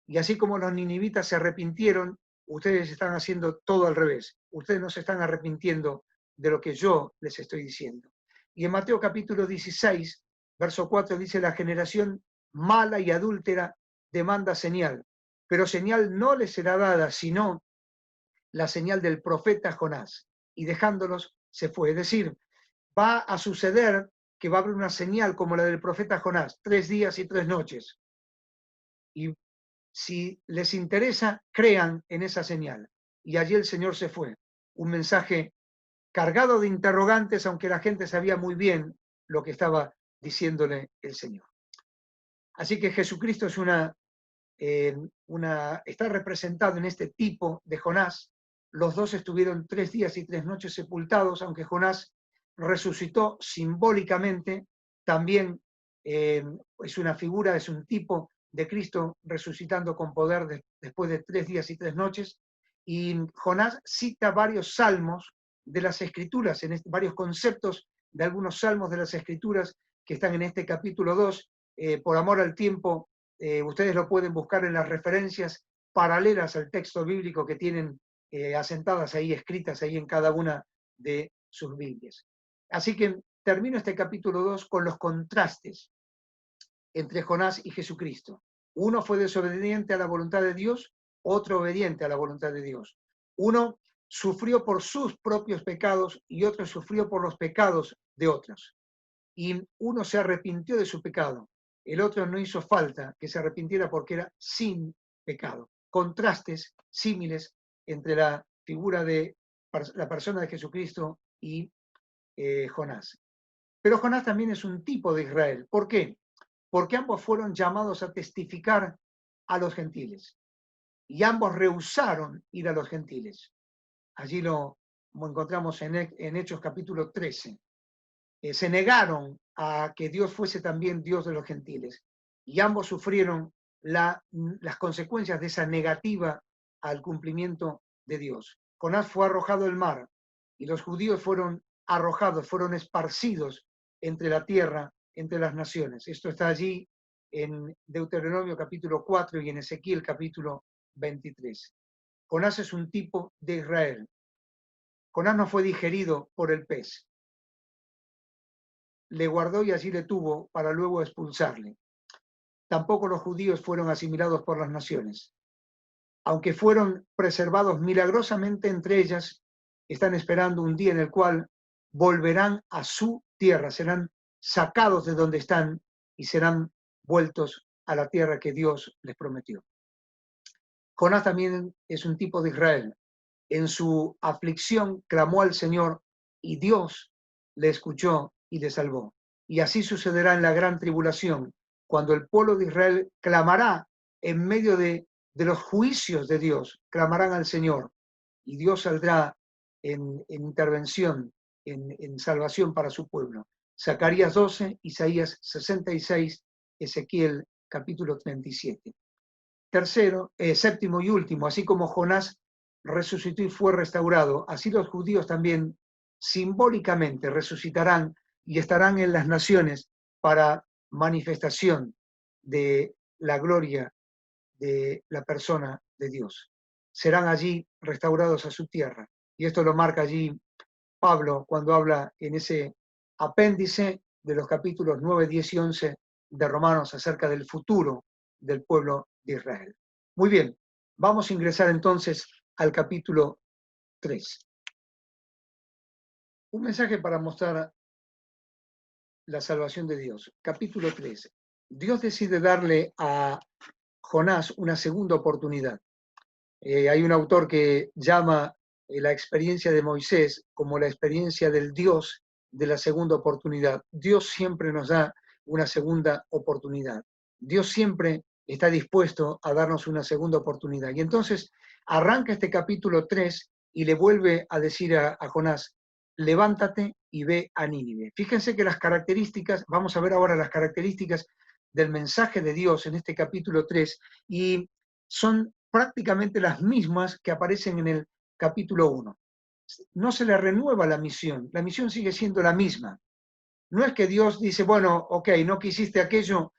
Y así como los ninivitas se arrepintieron, ustedes están haciendo todo al revés. Ustedes no se están arrepintiendo de lo que yo les estoy diciendo. Y en Mateo capítulo 16, verso 4 dice, la generación mala y adúltera demanda señal, pero señal no les será dada, sino la señal del profeta Jonás. Y dejándolos, se fue. Es decir, va a suceder que va a haber una señal como la del profeta Jonás, 3 días y 3 noches. Y si les interesa, crean en esa señal. Y allí el Señor se fue. Un mensaje cargado de interrogantes, aunque la gente sabía muy bien lo que estaba diciéndole el Señor. Así que Jesucristo es está representado en este tipo de Jonás. Los dos estuvieron 3 días y 3 noches sepultados, aunque Jonás resucitó simbólicamente, también es una figura, es un tipo de Cristo resucitando con poder después de 3 días y 3 noches. Y Jonás cita varios salmos de las Escrituras, varios conceptos de algunos salmos de las Escrituras que están en este capítulo 2. Por amor al tiempo, ustedes lo pueden buscar en las referencias paralelas al texto bíblico que tienen asentadas ahí, escritas ahí en cada una de sus Biblias. Así que termino este capítulo 2 con los contrastes entre Jonás y Jesucristo. Uno fue desobediente a la voluntad de Dios, otro obediente a la voluntad de Dios. Uno sufrió por sus propios pecados y otro sufrió por los pecados de otros. Y uno se arrepintió de su pecado. El otro no hizo falta que se arrepintiera porque era sin pecado. Contrastes, símiles entre la figura de la persona de Jesucristo y Jonás. Pero Jonás también es un tipo de Israel. ¿Por qué? Porque ambos fueron llamados a testificar a los gentiles y ambos rehusaron ir a los gentiles. Allí lo encontramos en Hechos capítulo 13. Se negaron a que Dios fuese también Dios de los gentiles y ambos sufrieron las consecuencias de esa negativa al cumplimiento de Dios. Jonás fue arrojado al mar y los judíos fueron arrojados, fueron esparcidos entre la tierra, entre las naciones. Esto está allí en Deuteronomio capítulo 4 y en Ezequiel capítulo 23. Jonás es un tipo de Israel. Jonás no fue digerido por el pez. le guardó y allí le tuvo para luego expulsarle. Tampoco los judíos fueron asimilados por las naciones. Aunque fueron preservados milagrosamente entre ellas, están esperando un día en el cual volverán a su tierra, serán sacados de donde están y serán vueltos a la tierra que Dios les prometió. Jonás también es un tipo de Israel. En su aflicción clamó al Señor y Dios le escuchó y le salvó. Y así sucederá en la gran tribulación, cuando el pueblo de Israel clamará en medio de los juicios de Dios, clamarán al Señor y Dios saldrá en intervención, en salvación para su pueblo. Zacarías 12, Isaías 66, Ezequiel capítulo 37. Tercero, séptimo y último, así como Jonás resucitó y fue restaurado, así los judíos también simbólicamente resucitarán y estarán en las naciones para manifestación de la gloria de la persona de Dios. Serán allí restaurados a su tierra. Y esto lo marca allí Pablo cuando habla en ese apéndice de los capítulos 9, 10 y 11 de Romanos acerca del futuro del pueblo de Israel. Muy bien, vamos a ingresar entonces al capítulo 3. Un mensaje para mostrar la salvación de Dios. Capítulo 3. Dios decide darle a Jonás una segunda oportunidad. Hay un autor que llama la experiencia de Moisés como la experiencia del Dios de la segunda oportunidad. Dios siempre nos da una segunda oportunidad. Dios siempre está dispuesto a darnos una segunda oportunidad. Y entonces arranca este capítulo 3 y le vuelve a decir a Jonás, levántate y ve a Nínive. Fíjense que las características, vamos a ver ahora las características del mensaje de Dios en este capítulo 3 y son prácticamente las mismas que aparecen en el capítulo 1. No se le renueva la misión sigue siendo la misma. No es que Dios dice, bueno, ok, no quisiste aquello,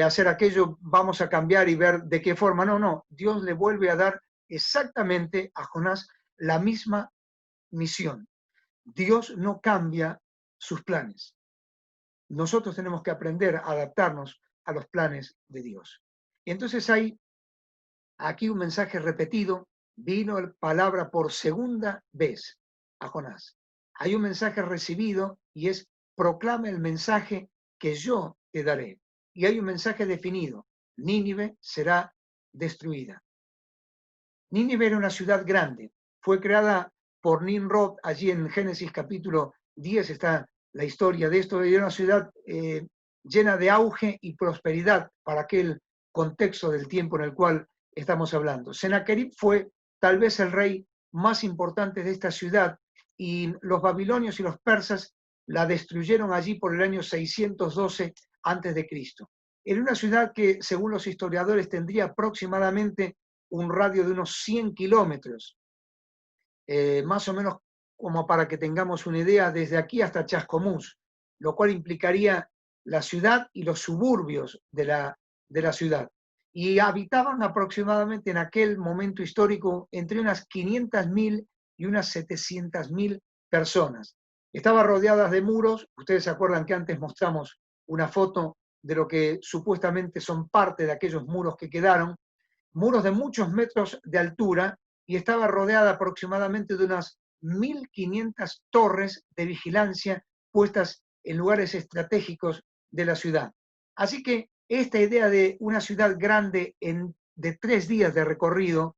hacer aquello, vamos a cambiar y ver de qué forma. No, no, Dios le vuelve a dar exactamente a Jonás la misma misión. Dios no cambia sus planes. Nosotros tenemos que aprender a adaptarnos a los planes de Dios. Y entonces hay aquí un mensaje repetido, vino la palabra por segunda vez a Jonás. Hay un mensaje recibido y es, proclama el mensaje que yo te daré. Y hay un mensaje definido, Nínive será destruida. Nínive era una ciudad grande, fue creada por Nimrod, allí en Génesis capítulo 10 está la historia de esto, era una ciudad llena de auge y prosperidad para aquel contexto del tiempo en el cual estamos hablando. Sennacherib fue tal vez el rey más importante de esta ciudad y los babilonios y los persas la destruyeron allí por el año 612 a.C. Era una ciudad que, según los historiadores, tendría aproximadamente un radio de unos 100 kilómetros, más o menos como para que tengamos una idea, desde aquí hasta Chascomús, lo cual implicaría la ciudad y los suburbios de la ciudad. Y habitaban aproximadamente en aquel momento histórico entre unas 500.000 y unas 700.000 personas. Estaba rodeada de muros, ustedes se acuerdan que antes mostramos una foto de lo que supuestamente son parte de aquellos muros que quedaron, muros de muchos metros de altura, y estaba rodeada aproximadamente de unas 1.500 torres de vigilancia puestas en lugares estratégicos de la ciudad. Así que esta idea de una ciudad grande de 3 días de recorrido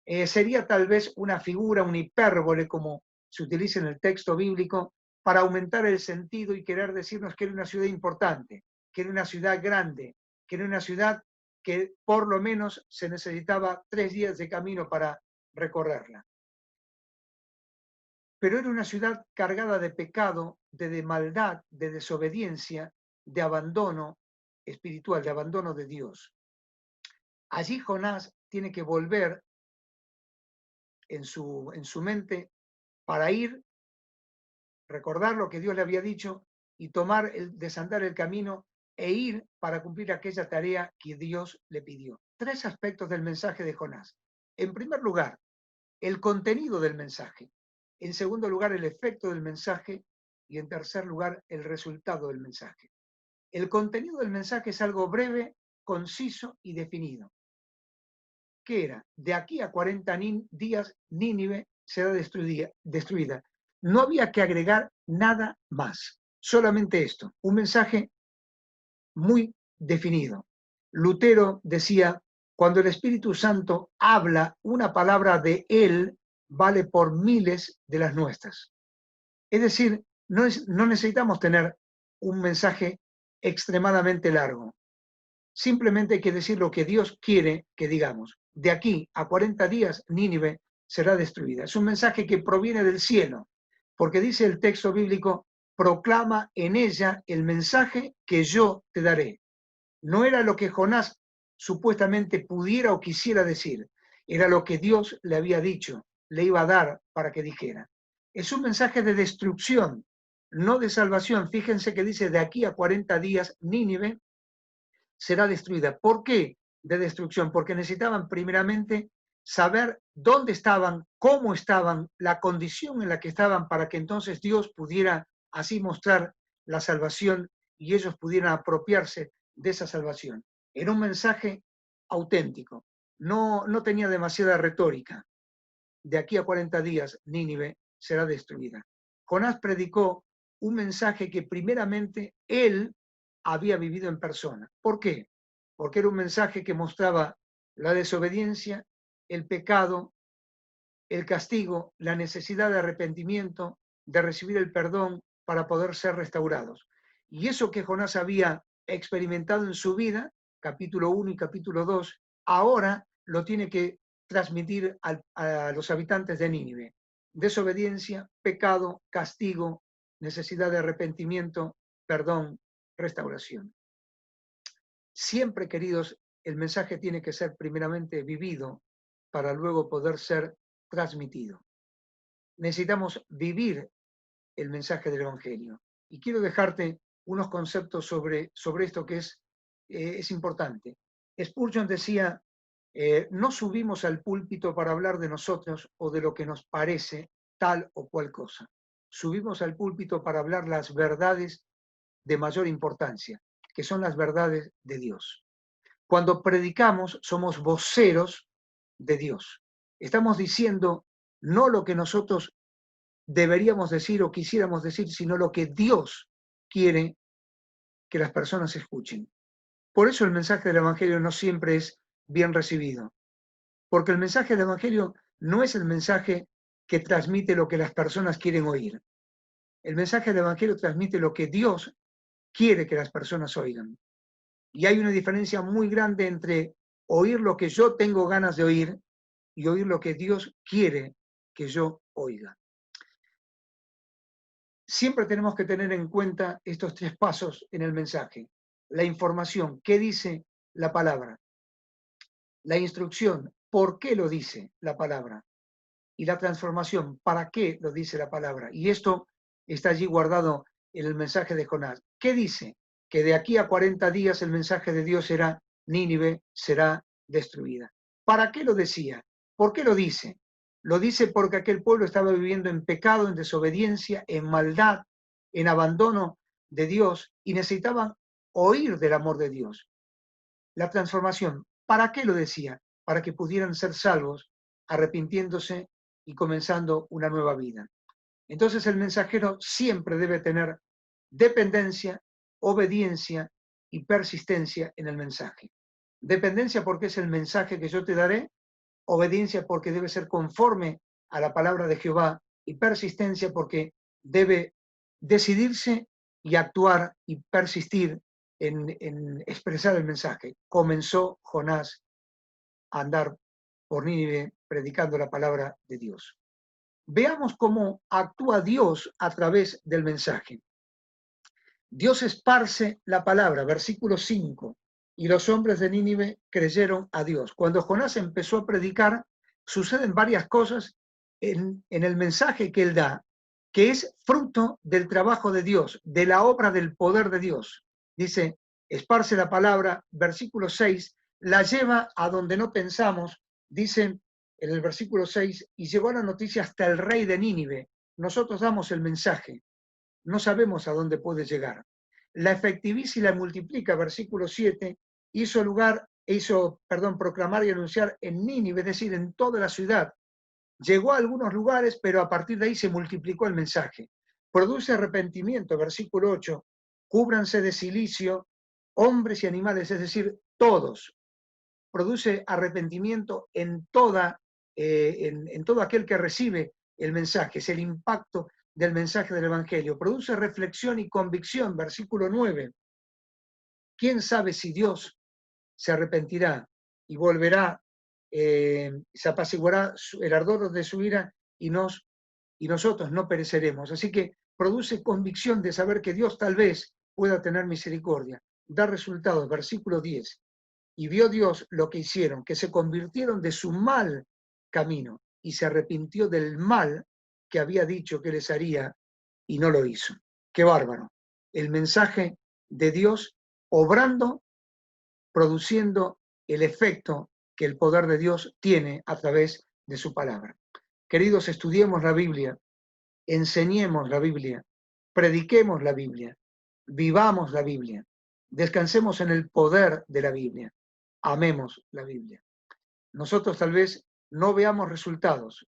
sería tal vez una figura, una hipérbole, como se utiliza en el texto bíblico, para aumentar el sentido y querer decirnos que era una ciudad importante, que era una ciudad grande, que era una ciudad que por lo menos se necesitaba 3 días de camino para recorrerla. Pero era una ciudad cargada de pecado, de maldad, de desobediencia, de abandono espiritual, de abandono de Dios. Allí Jonás tiene que volver en su mente para ir, recordar lo que Dios le había dicho y desandar el camino e ir para cumplir aquella tarea que Dios le pidió. 3 aspectos del mensaje de Jonás. En primer lugar, el contenido del mensaje. En segundo lugar, el efecto del mensaje. y en tercer lugar, el resultado del mensaje. El contenido del mensaje es algo breve, conciso y definido. ¿Qué era? De aquí a 40 días Nínive será destruida. No había que agregar nada más, solamente esto, un mensaje muy definido. Lutero decía, cuando el Espíritu Santo habla, una palabra de él vale por miles de las nuestras. Es decir, no necesitamos tener un mensaje extremadamente largo. Simplemente hay que decir lo que Dios quiere que digamos. De aquí a 40 días, Nínive será destruida. Es un mensaje que proviene del cielo, porque dice el texto bíblico, proclama en ella el mensaje que yo te daré. No era lo que Jonás supuestamente pudiera o quisiera decir, era lo que Dios le había dicho, le iba a dar para que dijera. Es un mensaje de destrucción, no de salvación. Fíjense que dice, de aquí a 40 días, Nínive será destruida. ¿Por qué de destrucción? Porque necesitaban primeramente saber dónde estaban, cómo estaban, la condición en la que estaban, para que entonces Dios pudiera así mostrar la salvación y ellos pudieran apropiarse de esa salvación. Era un mensaje auténtico, no tenía demasiada retórica. De aquí a 40 días, Nínive será destruida. Jonás predicó un mensaje que primeramente él había vivido en persona. ¿Por qué? Porque era un mensaje que mostraba la desobediencia, el pecado, el castigo, la necesidad de arrepentimiento, de recibir el perdón para poder ser restaurados. Y eso que Jonás había experimentado en su vida, capítulo 1 y capítulo 2, ahora lo tiene que transmitir a los habitantes de Nínive. Desobediencia, pecado, castigo, necesidad de arrepentimiento, perdón, restauración. Siempre, queridos, el mensaje tiene que ser primeramente vivido para luego poder ser transmitido. Necesitamos vivir el mensaje del Evangelio. Y quiero dejarte unos conceptos sobre esto que es importante. Spurgeon decía, no subimos al púlpito para hablar de nosotros o de lo que nos parece tal o cual cosa. Subimos al púlpito para hablar las verdades de mayor importancia, que son las verdades de Dios. Cuando predicamos, somos voceros de Dios. Estamos diciendo no lo que nosotros deberíamos decir o quisiéramos decir, sino lo que Dios quiere que las personas escuchen. Por eso el mensaje del Evangelio no siempre es bien recibido, porque el mensaje del Evangelio no es el mensaje que transmite lo que las personas quieren oír. El mensaje del Evangelio transmite lo que Dios quiere que las personas oigan. Y hay una diferencia muy grande entre oír lo que yo tengo ganas de oír y oír lo que Dios quiere que yo oiga. Siempre tenemos que tener en cuenta estos tres pasos en el mensaje. La información, ¿qué dice la palabra? La instrucción, ¿por qué lo dice la palabra? Y la transformación, ¿para qué lo dice la palabra? Y esto está allí guardado en el mensaje de Jonás. ¿Qué dice? Que de aquí a 40 días el mensaje de Dios será, Nínive será destruida. ¿Para qué lo decía? ¿Por qué lo dice? Lo dice porque aquel pueblo estaba viviendo en pecado, en desobediencia, en maldad, en abandono de Dios y necesitaban oír del amor de Dios. La transformación, ¿para qué lo decía? Para que pudieran ser salvos, arrepintiéndose y comenzando una nueva vida. Entonces el mensajero siempre debe tener dependencia, obediencia y persistencia en el mensaje. Dependencia porque es el mensaje que yo te daré, obediencia porque debe ser conforme a la palabra de Jehová y persistencia porque debe decidirse y actuar y persistir en expresar el mensaje. Comenzó Jonás a andar por Nínive predicando la palabra de Dios. Veamos cómo actúa Dios a través del mensaje. Dios esparce la palabra, versículo 5, y los hombres de Nínive creyeron a Dios. Cuando Jonás empezó a predicar, suceden varias cosas en el mensaje que él da, que es fruto del trabajo de Dios, de la obra del poder de Dios. Dice, esparce la palabra, versículo 6, la lleva a donde no pensamos, dice en el versículo 6, y llegó la noticia hasta el rey de Nínive. Nosotros damos el mensaje, no sabemos a dónde puede llegar. La efectiviza y la multiplica, versículo 7, proclamar y anunciar en Nínive, es decir, en toda la ciudad. Llegó a algunos lugares, pero a partir de ahí se multiplicó el mensaje. Produce arrepentimiento, versículo 8, cúbranse de cilicio, hombres y animales, es decir, todos. Produce arrepentimiento en todo aquel que recibe el mensaje, es el impacto del mensaje del Evangelio. Produce reflexión y convicción, versículo 9. ¿Quién sabe si Dios se arrepentirá y volverá, se apaciguará el ardor de su ira y nosotros no pereceremos? Así que produce convicción de saber que Dios tal vez pueda tener misericordia. Da resultados, versículo 10. Y vio Dios lo que hicieron, que se convirtieron de su mal camino y se arrepintió del mal que había dicho que les haría y no lo hizo. Qué bárbaro. El mensaje de Dios obrando, produciendo el efecto que el poder de Dios tiene a través de su palabra. Queridos, estudiemos la Biblia, enseñemos la Biblia, prediquemos la Biblia, vivamos la Biblia, descansemos en el poder de la Biblia, amemos la Biblia. Nosotros tal vez no veamos resultados,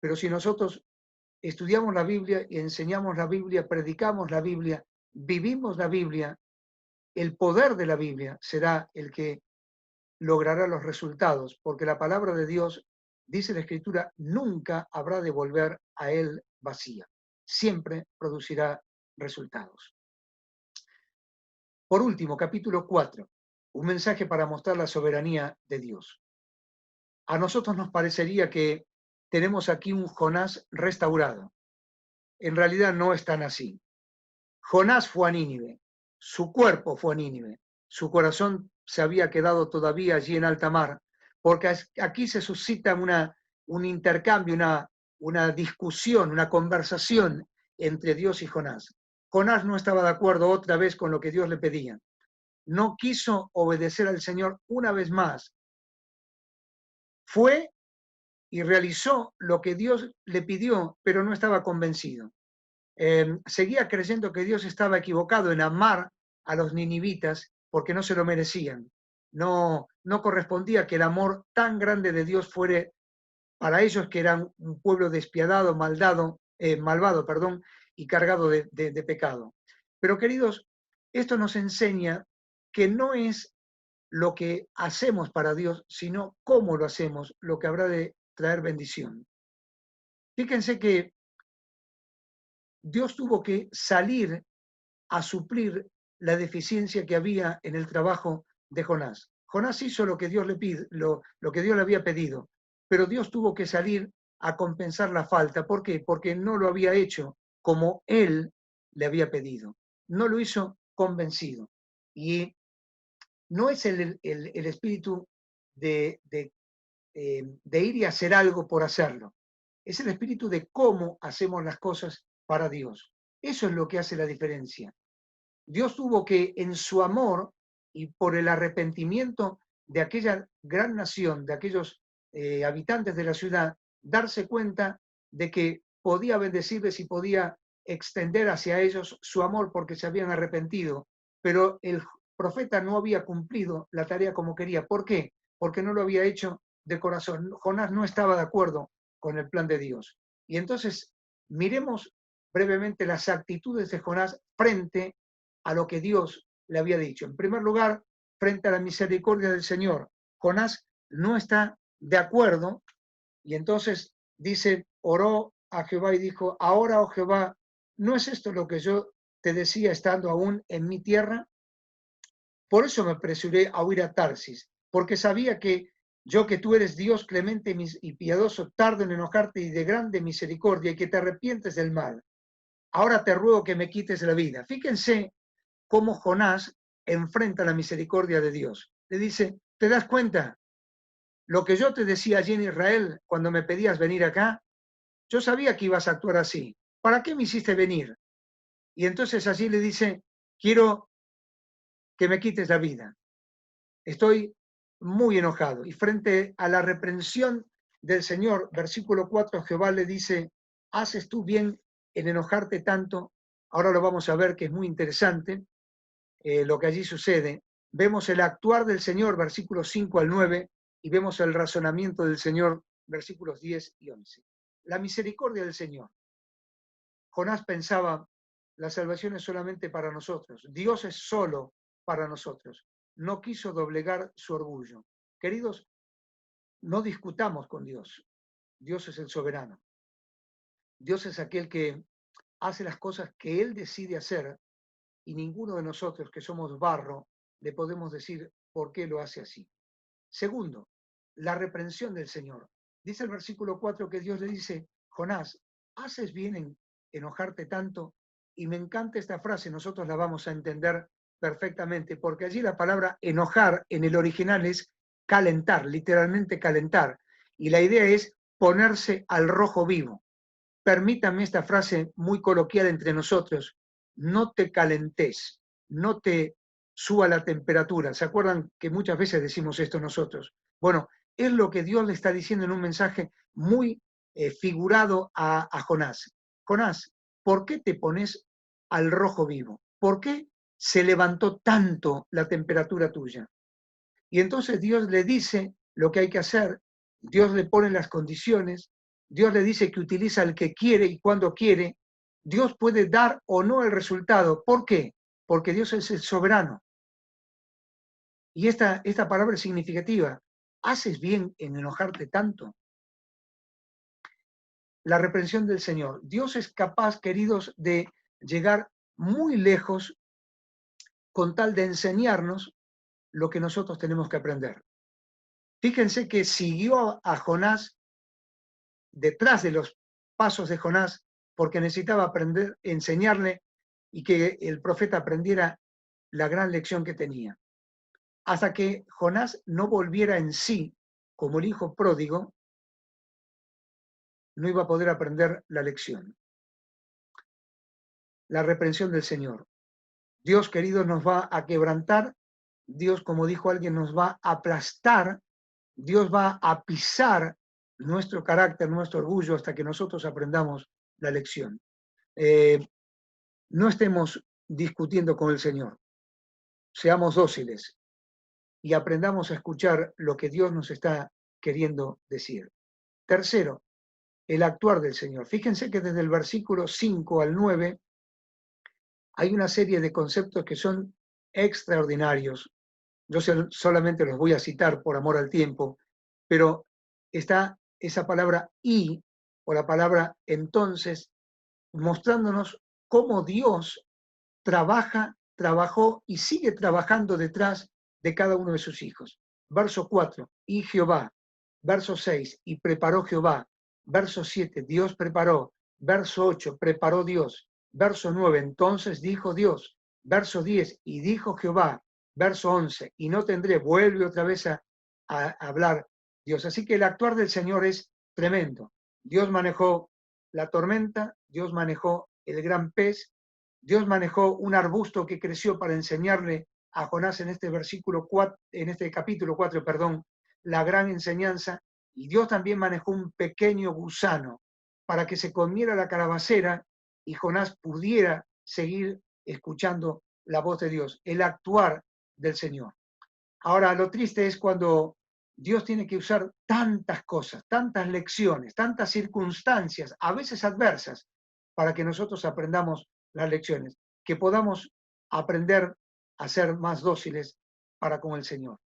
pero si nosotros estudiamos la Biblia y enseñamos la Biblia, predicamos la Biblia, vivimos la Biblia, el poder de la Biblia será el que logrará los resultados, porque la palabra de Dios, dice la Escritura, nunca habrá de volver a él vacía. Siempre producirá resultados. Por último, capítulo 4, un mensaje para mostrar la soberanía de Dios. A nosotros nos parecería que tenemos aquí un Jonás restaurado. En realidad no es tan así. Jonás fue a Nínive, su cuerpo fue a Nínive, su corazón se había quedado todavía allí en alta mar, porque aquí se suscita un intercambio, una discusión, una conversación entre Dios y Jonás. Jonás no estaba de acuerdo otra vez con lo que Dios le pedía. No quiso obedecer al Señor una vez más. Fue y realizó lo que Dios le pidió, pero no estaba convencido. Seguía creyendo que Dios estaba equivocado en amar a los ninivitas porque no se lo merecían. No correspondía que el amor tan grande de Dios fuera para ellos, que eran un pueblo despiadado, malvado, y cargado de pecado. Pero queridos, esto nos enseña que no es lo que hacemos para Dios, sino cómo lo hacemos, lo que habrá de traer bendición. Fíjense que Dios tuvo que salir a suplir la deficiencia que había en el trabajo de Jonás. Jonás hizo lo que Dios le pide, lo que Dios le había pedido, pero Dios tuvo que salir a compensar la falta. ¿Por qué? Porque no lo había hecho como él le había pedido. No lo hizo convencido. Y no es el espíritu de ir y hacer algo por hacerlo. Es el espíritu de cómo hacemos las cosas para Dios. Eso es lo que hace la diferencia. Dios tuvo que, en su amor y por el arrepentimiento de aquella gran nación, de aquellos habitantes de la ciudad, darse cuenta de que podía bendecirles y podía extender hacia ellos su amor porque se habían arrepentido. Pero el profeta no había cumplido la tarea como quería. ¿Por qué? Porque no lo había hecho de corazón. Jonás no estaba de acuerdo con el plan de Dios. Y entonces miremos brevemente las actitudes de Jonás frente a lo que Dios le había dicho. En primer lugar, frente a la misericordia del Señor, Jonás no está de acuerdo y entonces dice, oró a Jehová y dijo, ahora, oh Jehová, ¿no es esto lo que yo te decía estando aún en mi tierra? Por eso me apresuré a huir a Tarsis, porque sabía que yo, que tú eres Dios clemente y piadoso, tardo en enojarte y de grande misericordia, y que te arrepientes del mal. Ahora te ruego que me quites la vida. Fíjense cómo Jonás enfrenta la misericordia de Dios. Le dice, ¿te das cuenta? Lo que yo te decía allí en Israel cuando me pedías venir acá, yo sabía que ibas a actuar así. ¿Para qué me hiciste venir? Y entonces así le dice, quiero que me quites la vida. Estoy muy enojado. Y frente a la reprensión del Señor, versículo 4, Jehová le dice, ¿haces tú bien en enojarte tanto? Ahora lo vamos a ver, que es muy interesante lo que allí sucede. Vemos el actuar del Señor, versículos 5 al 9, y vemos el razonamiento del Señor, versículos 10 y 11. La misericordia del Señor. Jonás pensaba, la salvación es solamente para nosotros, Dios es solo para nosotros. No quiso doblegar su orgullo. Queridos, no discutamos con Dios. Dios es el soberano. Dios es aquel que hace las cosas que Él decide hacer, y ninguno de nosotros que somos barro le podemos decir por qué lo hace así. Segundo, la reprensión del Señor. Dice el versículo 4 que Dios le dice, Jonás, ¿haces bien en enojarte tanto? Y me encanta esta frase, nosotros la vamos a entender perfectamente, porque allí la palabra enojar en el original es calentar, literalmente calentar. Y la idea es ponerse al rojo vivo. Permítanme esta frase muy coloquial entre nosotros, no te calentes, no te suba la temperatura. ¿Se acuerdan que muchas veces decimos esto nosotros? Bueno, es lo que Dios le está diciendo en un mensaje muy figurado a Jonás. Jonás, ¿por qué te pones al rojo vivo? ¿Por qué se levantó tanto la temperatura tuya? Y entonces Dios le dice lo que hay que hacer, Dios le pone las condiciones, Dios le dice que utiliza el que quiere y cuando quiere, Dios puede dar o no el resultado. ¿Por qué? Porque Dios es el soberano. Y esta palabra es significativa. ¿Haces bien en enojarte tanto? La reprensión del Señor. Dios es capaz, queridos, de llegar muy lejos con tal de enseñarnos lo que nosotros tenemos que aprender. Fíjense que siguió a Jonás detrás de los pasos de Jonás, porque necesitaba aprender, enseñarle y que el profeta aprendiera la gran lección que tenía. Hasta que Jonás no volviera en sí como el hijo pródigo, no iba a poder aprender la lección. La reprensión del Señor. Dios, querido, nos va a quebrantar. Dios, como dijo alguien, nos va a aplastar. Dios va a pisar nuestro carácter, nuestro orgullo, hasta que nosotros aprendamos la lección. No estemos discutiendo con el Señor. Seamos dóciles y aprendamos a escuchar lo que Dios nos está queriendo decir. Tercero, el actuar del Señor. Fíjense que desde el versículo 5 al 9 hay una serie de conceptos que son extraordinarios. Yo solamente los voy a citar por amor al tiempo, pero está esa palabra y, o la palabra entonces, mostrándonos cómo Dios trabajó y sigue trabajando detrás de cada uno de sus hijos. Verso 4, y Jehová. Verso 6, y preparó Jehová. Verso 7, Dios preparó. Verso 8, preparó Dios. Verso 9, entonces dijo Dios. Verso 10, y dijo Jehová. Verso 11, y no tendré, vuelve otra vez a hablar Dios. Así que el actuar del Señor es tremendo. Dios manejó la tormenta, Dios manejó el gran pez, Dios manejó un arbusto que creció para enseñarle a Jonás en este versículo 4, en este capítulo 4, perdón, la gran enseñanza, y Dios también manejó un pequeño gusano para que se comiera la calabacera y Jonás pudiera seguir escuchando la voz de Dios, el actuar del Señor. Ahora, lo triste es cuando Dios tiene que usar tantas cosas, tantas lecciones, tantas circunstancias, a veces adversas, para que nosotros aprendamos las lecciones, que podamos aprender a ser más dóciles para con el Señor.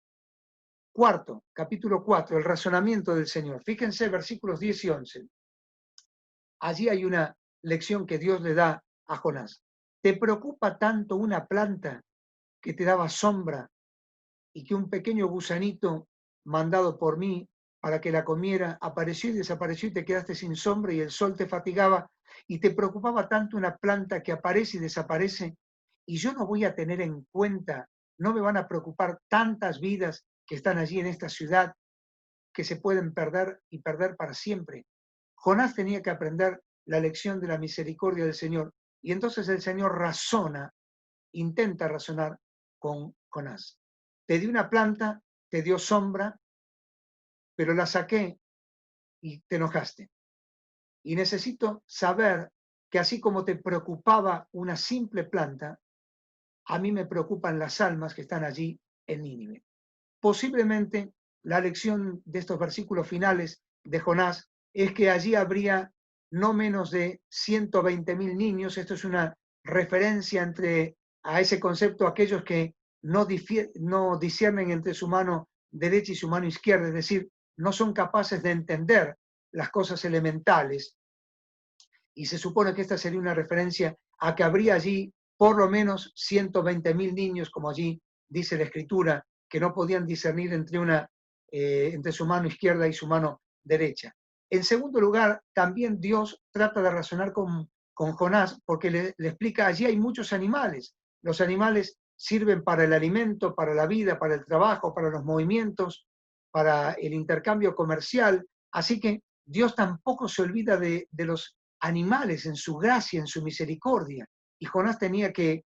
Cuarto, capítulo 4, el razonamiento del Señor. Fíjense versículos 10 y 11. Allí hay una lección que Dios le da a Jonás. ¿Te preocupa tanto una planta que te daba sombra y que un pequeño gusanito mandado por mí para que la comiera apareció y desapareció y te quedaste sin sombra y el sol te fatigaba y te preocupaba tanto una planta que aparece y desaparece y yo no voy a tener en cuenta, no me van a preocupar tantas vidas que están allí en esta ciudad que se pueden perder y perder para siempre? Jonás tenía que aprender la lección de la misericordia del Señor y entonces el Señor intenta razonar con Jonás. Te di una planta, te dio sombra, pero la saqué y te enojaste. Y necesito saber que así como te preocupaba una simple planta, a mí me preocupan las almas que están allí en Nínive. Posiblemente la lección de estos versículos finales de Jonás es que allí habría no menos de 120.000 niños. Esto es una referencia a ese concepto, aquellos que no disciernen entre su mano derecha y su mano izquierda, es decir, no son capaces de entender las cosas elementales. Y se supone que esta sería una referencia a que habría allí por lo menos 120.000 niños, como allí dice la Escritura, que no podían discernir entre su mano izquierda y su mano derecha. En segundo lugar, también Dios trata de razonar con Jonás, porque le explica, allí hay muchos animales. Los animales sirven para el alimento, para la vida, para el trabajo, para los movimientos, para el intercambio comercial. Así que Dios tampoco se olvida de los animales en su gracia, en su misericordia. Y Jonás tenía que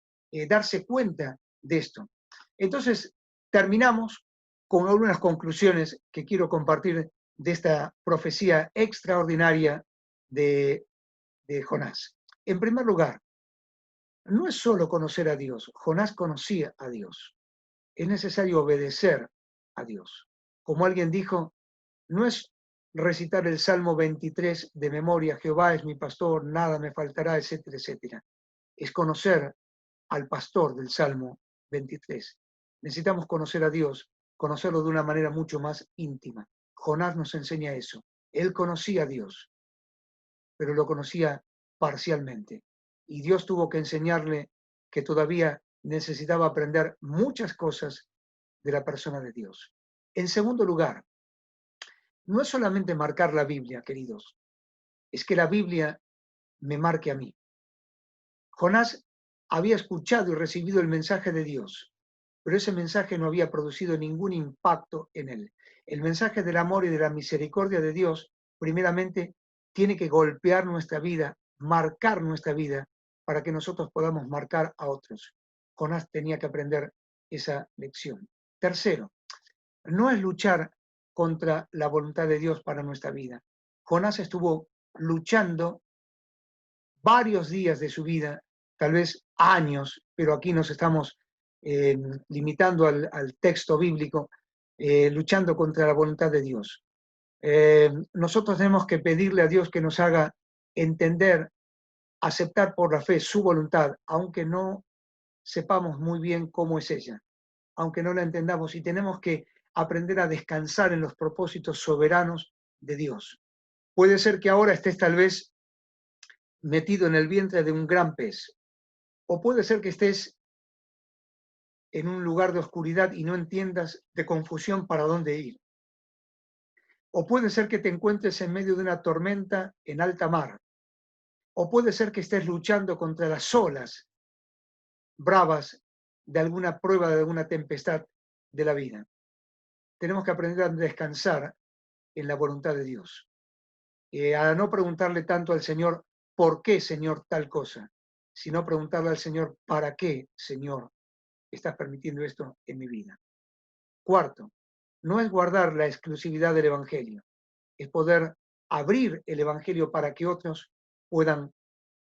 darse cuenta de esto. Entonces, terminamos con algunas conclusiones que quiero compartir de esta profecía extraordinaria de Jonás. En primer lugar, no es solo conocer a Dios, Jonás conocía a Dios. Es necesario obedecer a Dios. Como alguien dijo, no es recitar el Salmo 23 de memoria, Jehová es mi pastor, nada me faltará, etcétera, etcétera. Es conocer al pastor del Salmo 23. Necesitamos conocer a Dios, conocerlo de una manera mucho más íntima. Jonás nos enseña eso. Él conocía a Dios, pero lo conocía parcialmente. Y Dios tuvo que enseñarle que todavía necesitaba aprender muchas cosas de la persona de Dios. En segundo lugar, no es solamente marcar la Biblia, queridos, es que la Biblia me marque a mí. Jonás había escuchado y recibido el mensaje de Dios, pero ese mensaje no había producido ningún impacto en él. El mensaje del amor y de la misericordia de Dios, primeramente, tiene que golpear nuestra vida, marcar nuestra vida, para que nosotros podamos marcar a otros. Jonás tenía que aprender esa lección. Tercero, no es luchar contra la voluntad de Dios para nuestra vida. Jonás estuvo luchando varios días de su vida, tal vez años, pero aquí nos estamos limitando al texto bíblico, luchando contra la voluntad de Dios. Nosotros tenemos que pedirle a Dios que nos haga entender, aceptar por la fe su voluntad, aunque no sepamos muy bien cómo es ella, aunque no la entendamos, y tenemos que aprender a descansar en los propósitos soberanos de Dios. Puede ser que ahora estés tal vez metido en el vientre de un gran pez, o puede ser que estés en un lugar de oscuridad y no entiendas, de confusión, para dónde ir. O puede ser que te encuentres en medio de una tormenta en alta mar. O puede ser que estés luchando contra las olas bravas de alguna prueba, de alguna tempestad de la vida. Tenemos que aprender a descansar en la voluntad de Dios. A no preguntarle tanto al Señor, ¿por qué, Señor, tal cosa? Sino preguntarle al Señor, ¿para qué, Señor, estás permitiendo esto en mi vida? Cuarto, no es guardar la exclusividad del Evangelio, es poder abrir el Evangelio para que otros puedan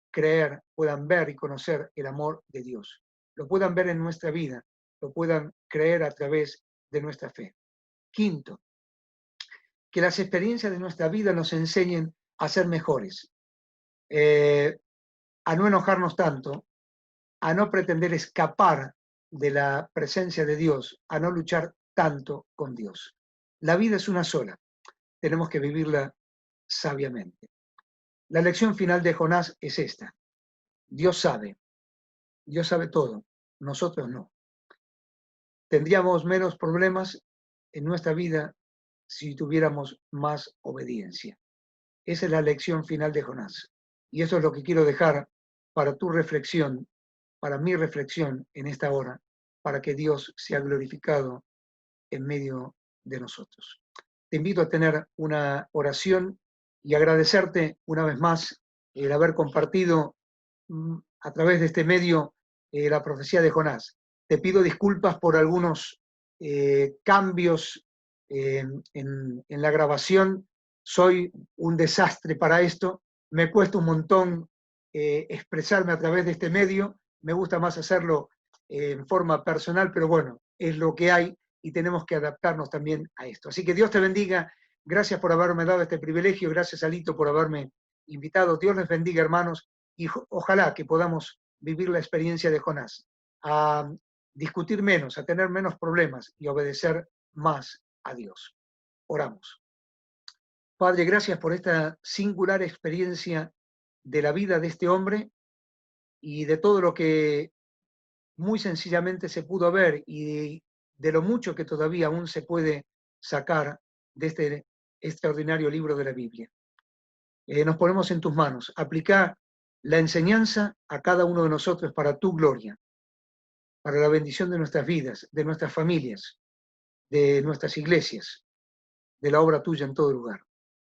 creer, puedan ver y conocer el amor de Dios. Lo puedan ver en nuestra vida, lo puedan creer a través de nuestra fe. Quinto, que las experiencias de nuestra vida nos enseñen a ser mejores, a no enojarnos tanto, a no pretender escapar de la presencia de Dios, a no luchar tanto con Dios. La vida es una sola, tenemos que vivirla sabiamente. La lección final de Jonás es esta: Dios sabe todo, nosotros no. Tendríamos menos problemas en nuestra vida si tuviéramos más obediencia. Esa es la lección final de Jonás. Y eso es lo que quiero dejar para tu reflexión, para mi reflexión en esta hora, para que Dios sea glorificado en medio de nosotros. Te invito a tener una oración y agradecerte una vez más el haber compartido a través de este medio la profecía de Jonás. Te pido disculpas por algunos cambios en la grabación. Soy un desastre para esto. Me cuesta un montón expresarme a través de este medio. Me gusta más hacerlo en forma personal, pero bueno, es lo que hay y tenemos que adaptarnos también a esto. Así que Dios te bendiga. Gracias por haberme dado este privilegio. Gracias, Alito, por haberme invitado. Dios les bendiga, hermanos, y ojalá que podamos vivir la experiencia de Jonás, a discutir menos, a tener menos problemas y obedecer más a Dios. Oramos. Padre, gracias por esta singular experiencia de la vida de este hombre y de todo lo que muy sencillamente se pudo ver y de lo mucho que todavía aún se puede sacar de este extraordinario libro de la Biblia. Nos ponemos en tus manos. Aplica la enseñanza a cada uno de nosotros para tu gloria, para la bendición de nuestras vidas, de nuestras familias, de nuestras iglesias, de la obra tuya en todo lugar.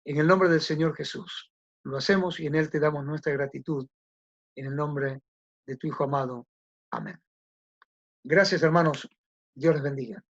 En el nombre del Señor Jesús. Lo hacemos y en Él te damos nuestra gratitud. En el nombre de tu Hijo amado. Amén. Gracias, hermanos. Dios les bendiga.